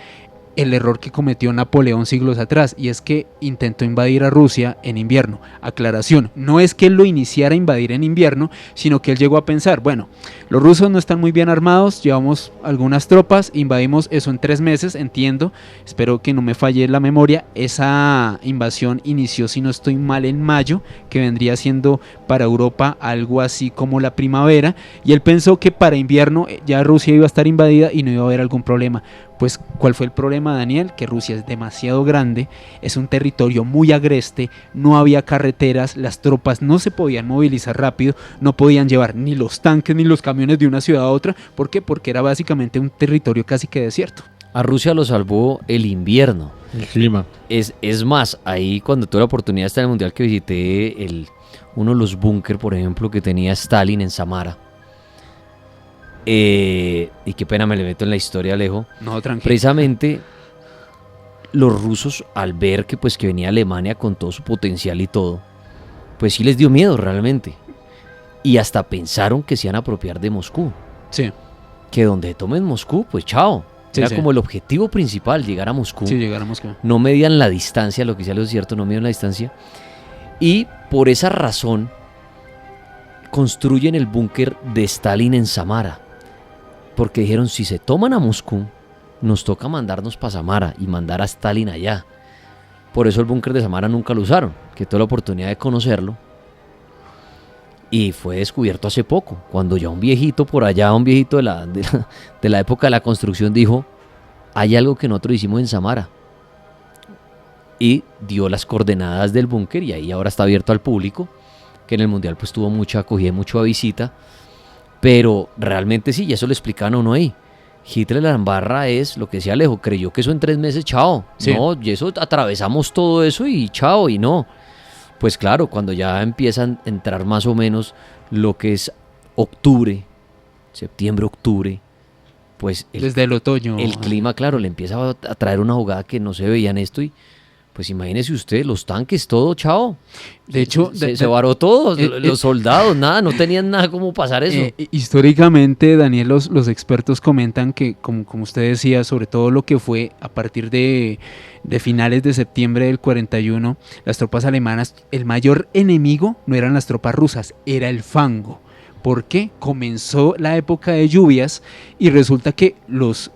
el error que cometió Napoleón siglos atrás, y es que intentó invadir a Rusia en invierno. Aclaración, no es que él lo iniciara a invadir en invierno, sino que él llegó a pensar, bueno, los rusos no están muy bien armados, llevamos algunas tropas, invadimos eso en 3 meses, entiendo, espero que no me falle la memoria. Esa invasión inició, si no estoy mal, en mayo, que vendría siendo para Europa algo así como la primavera, y él pensó que para invierno ya Rusia iba a estar invadida y no iba a haber algún problema. Pues, ¿cuál fue el problema, Daniel? Que Rusia es demasiado grande, es un territorio muy agreste, no había carreteras, las tropas no se podían movilizar rápido, no podían llevar ni los tanques ni los camiones de una ciudad a otra. ¿Por qué? Porque era básicamente un territorio casi que desierto. A Rusia lo salvó el invierno. El clima. Es más, ahí cuando tuve la oportunidad de estar en el Mundial, que visité uno de los búnker, por ejemplo, que tenía Stalin en Samara. Y qué pena me le meto en la historia, Alejo. No, tranquilo. Precisamente los rusos, al ver que venía Alemania con todo su potencial y todo, pues sí les dio miedo realmente. Y hasta pensaron que se iban a apropiar de Moscú. Sí. Que donde tomen Moscú, pues chao. Sí, Era sí. como el objetivo principal, llegar a Moscú. Sí, llegar a Moscú. No medían la distancia, lo que sea lo cierto, no medían la distancia. Y por esa razón construyen el búnker de Stalin en Samara. Porque dijeron, si se toman a Moscú, nos toca mandarnos para Samara y mandar a Stalin allá. Por eso el búnker de Samara nunca lo usaron, que tuve la oportunidad de conocerlo. Y fue descubierto hace poco, cuando ya un viejito por allá, un viejito de la época de la construcción dijo, hay algo que nosotros hicimos en Samara. Y dio las coordenadas del búnker y ahí ahora está abierto al público, que en el Mundial pues tuvo mucha acogida y mucha visita. Pero realmente sí, y eso lo explicaban a uno ahí. Hitler la embarra es lo que decía Alejo, creyó que eso en 3 meses, chao. Sí. No, y eso atravesamos todo eso y chao, y no. Pues claro, cuando ya empiezan a entrar más o menos lo que es octubre, septiembre, octubre, pues desde el otoño. El clima, claro, le empieza a traer una jugada que no se veía en esto y pues imagínese usted, los tanques, todo, chao. De hecho, se varó todo, los soldados, nada, no tenían nada como pasar eso. Históricamente, Daniel, los expertos comentan que, como usted decía, sobre todo lo que fue a partir de finales de septiembre del 41, las tropas alemanas, el mayor enemigo no eran las tropas rusas, era el fango. Porque comenzó la época de lluvias y resulta que los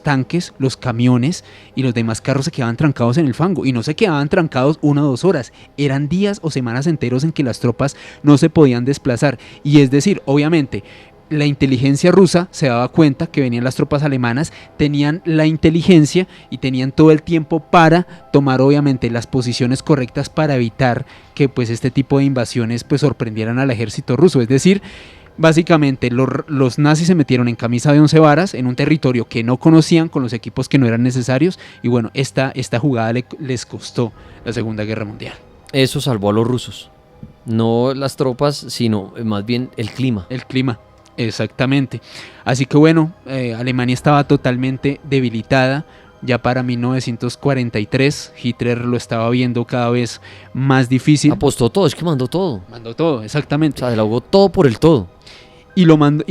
tanques, los camiones y los demás carros se quedaban trancados en el fango. Y no se quedaban trancados 1 o 2 horas. Eran días o semanas enteros en que las tropas no se podían desplazar. Y es decir, obviamente, la inteligencia rusa se daba cuenta que venían las tropas alemanas, tenían la inteligencia y tenían todo el tiempo para tomar obviamente las posiciones correctas para evitar que pues este tipo de invasiones pues sorprendieran al ejército ruso. Es decir, básicamente los nazis se metieron en camisa de 11 varas en un territorio que no conocían, con los equipos que no eran necesarios, y bueno, esta jugada les costó la Segunda Guerra Mundial. Eso salvó a los rusos, no las tropas, sino más bien el clima. El clima. Exactamente. Así que bueno, Alemania estaba totalmente debilitada. Ya para 1943 Hitler lo estaba viendo cada vez más difícil. Apostó todo, es que mandó todo. Mandó todo, exactamente. O sea, se la jugó todo por el todo. Y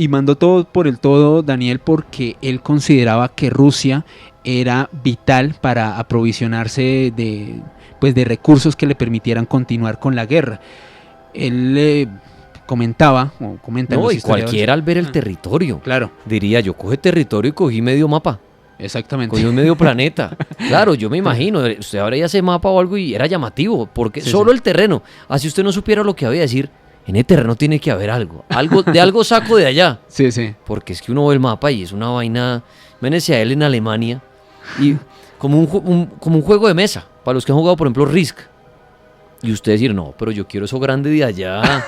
mandó todo por el todo, Daniel, porque él consideraba que Rusia era vital para aprovisionarse de recursos que le permitieran continuar con la guerra. Él comentaba, o comentan no, los y cualquiera al ver el territorio, claro, diría, yo coge territorio y cogí medio mapa. Exactamente. Cogí un medio planeta. Claro, yo me imagino, usted ahora ya ese mapa o algo y era llamativo, porque sí, solo sí. el terreno, así usted no supiera lo que había, decir, en el terreno tiene que haber algo de algo saco de allá. Sí, sí. Porque es que uno ve el mapa y es una vaina, imagínese a él en Alemania, y como un juego de mesa, para los que han jugado, por ejemplo, Risk. Y usted decir, no, pero yo quiero eso grande de allá.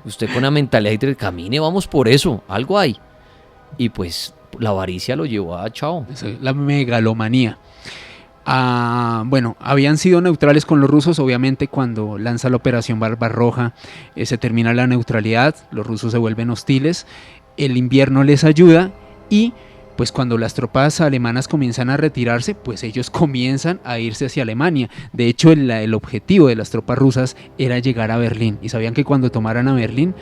Usted con la mentalidad de camine, vamos por eso, algo hay. Y pues la avaricia lo llevó a chao. La megalomanía. Bueno, habían sido neutrales con los rusos, obviamente cuando lanza la operación Barbarroja se termina la neutralidad, los rusos se vuelven hostiles, el invierno les ayuda y pues cuando las tropas alemanas comienzan a retirarse, pues ellos comienzan a irse hacia Alemania. De hecho, el objetivo de las tropas rusas era llegar a Berlín, y sabían que cuando tomaran a Berlín,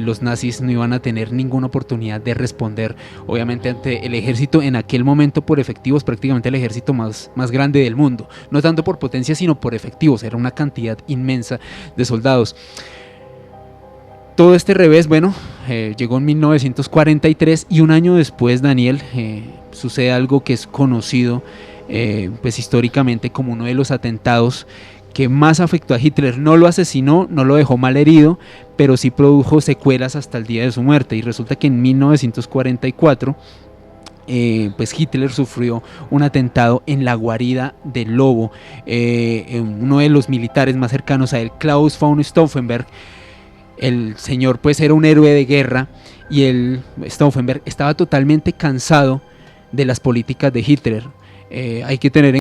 los nazis no iban a tener ninguna oportunidad de responder, obviamente, ante el ejército en aquel momento por efectivos, prácticamente el ejército más grande del mundo, no tanto por potencia sino por efectivos, era una cantidad inmensa de soldados. Todo este revés, llegó en 1943, y un año después, Daniel, sucede algo que es conocido pues históricamente como uno de los atentados que más afectó a Hitler. No lo asesinó, no lo dejó mal herido, pero sí produjo secuelas hasta el día de su muerte, y resulta que en 1944 pues Hitler sufrió un atentado en la guarida del Lobo. Uno de los militares más cercanos a él, Klaus von Stauffenberg, el señor pues era un héroe de guerra, y el Stauffenberg estaba totalmente cansado de las políticas de Hitler. Hay que tener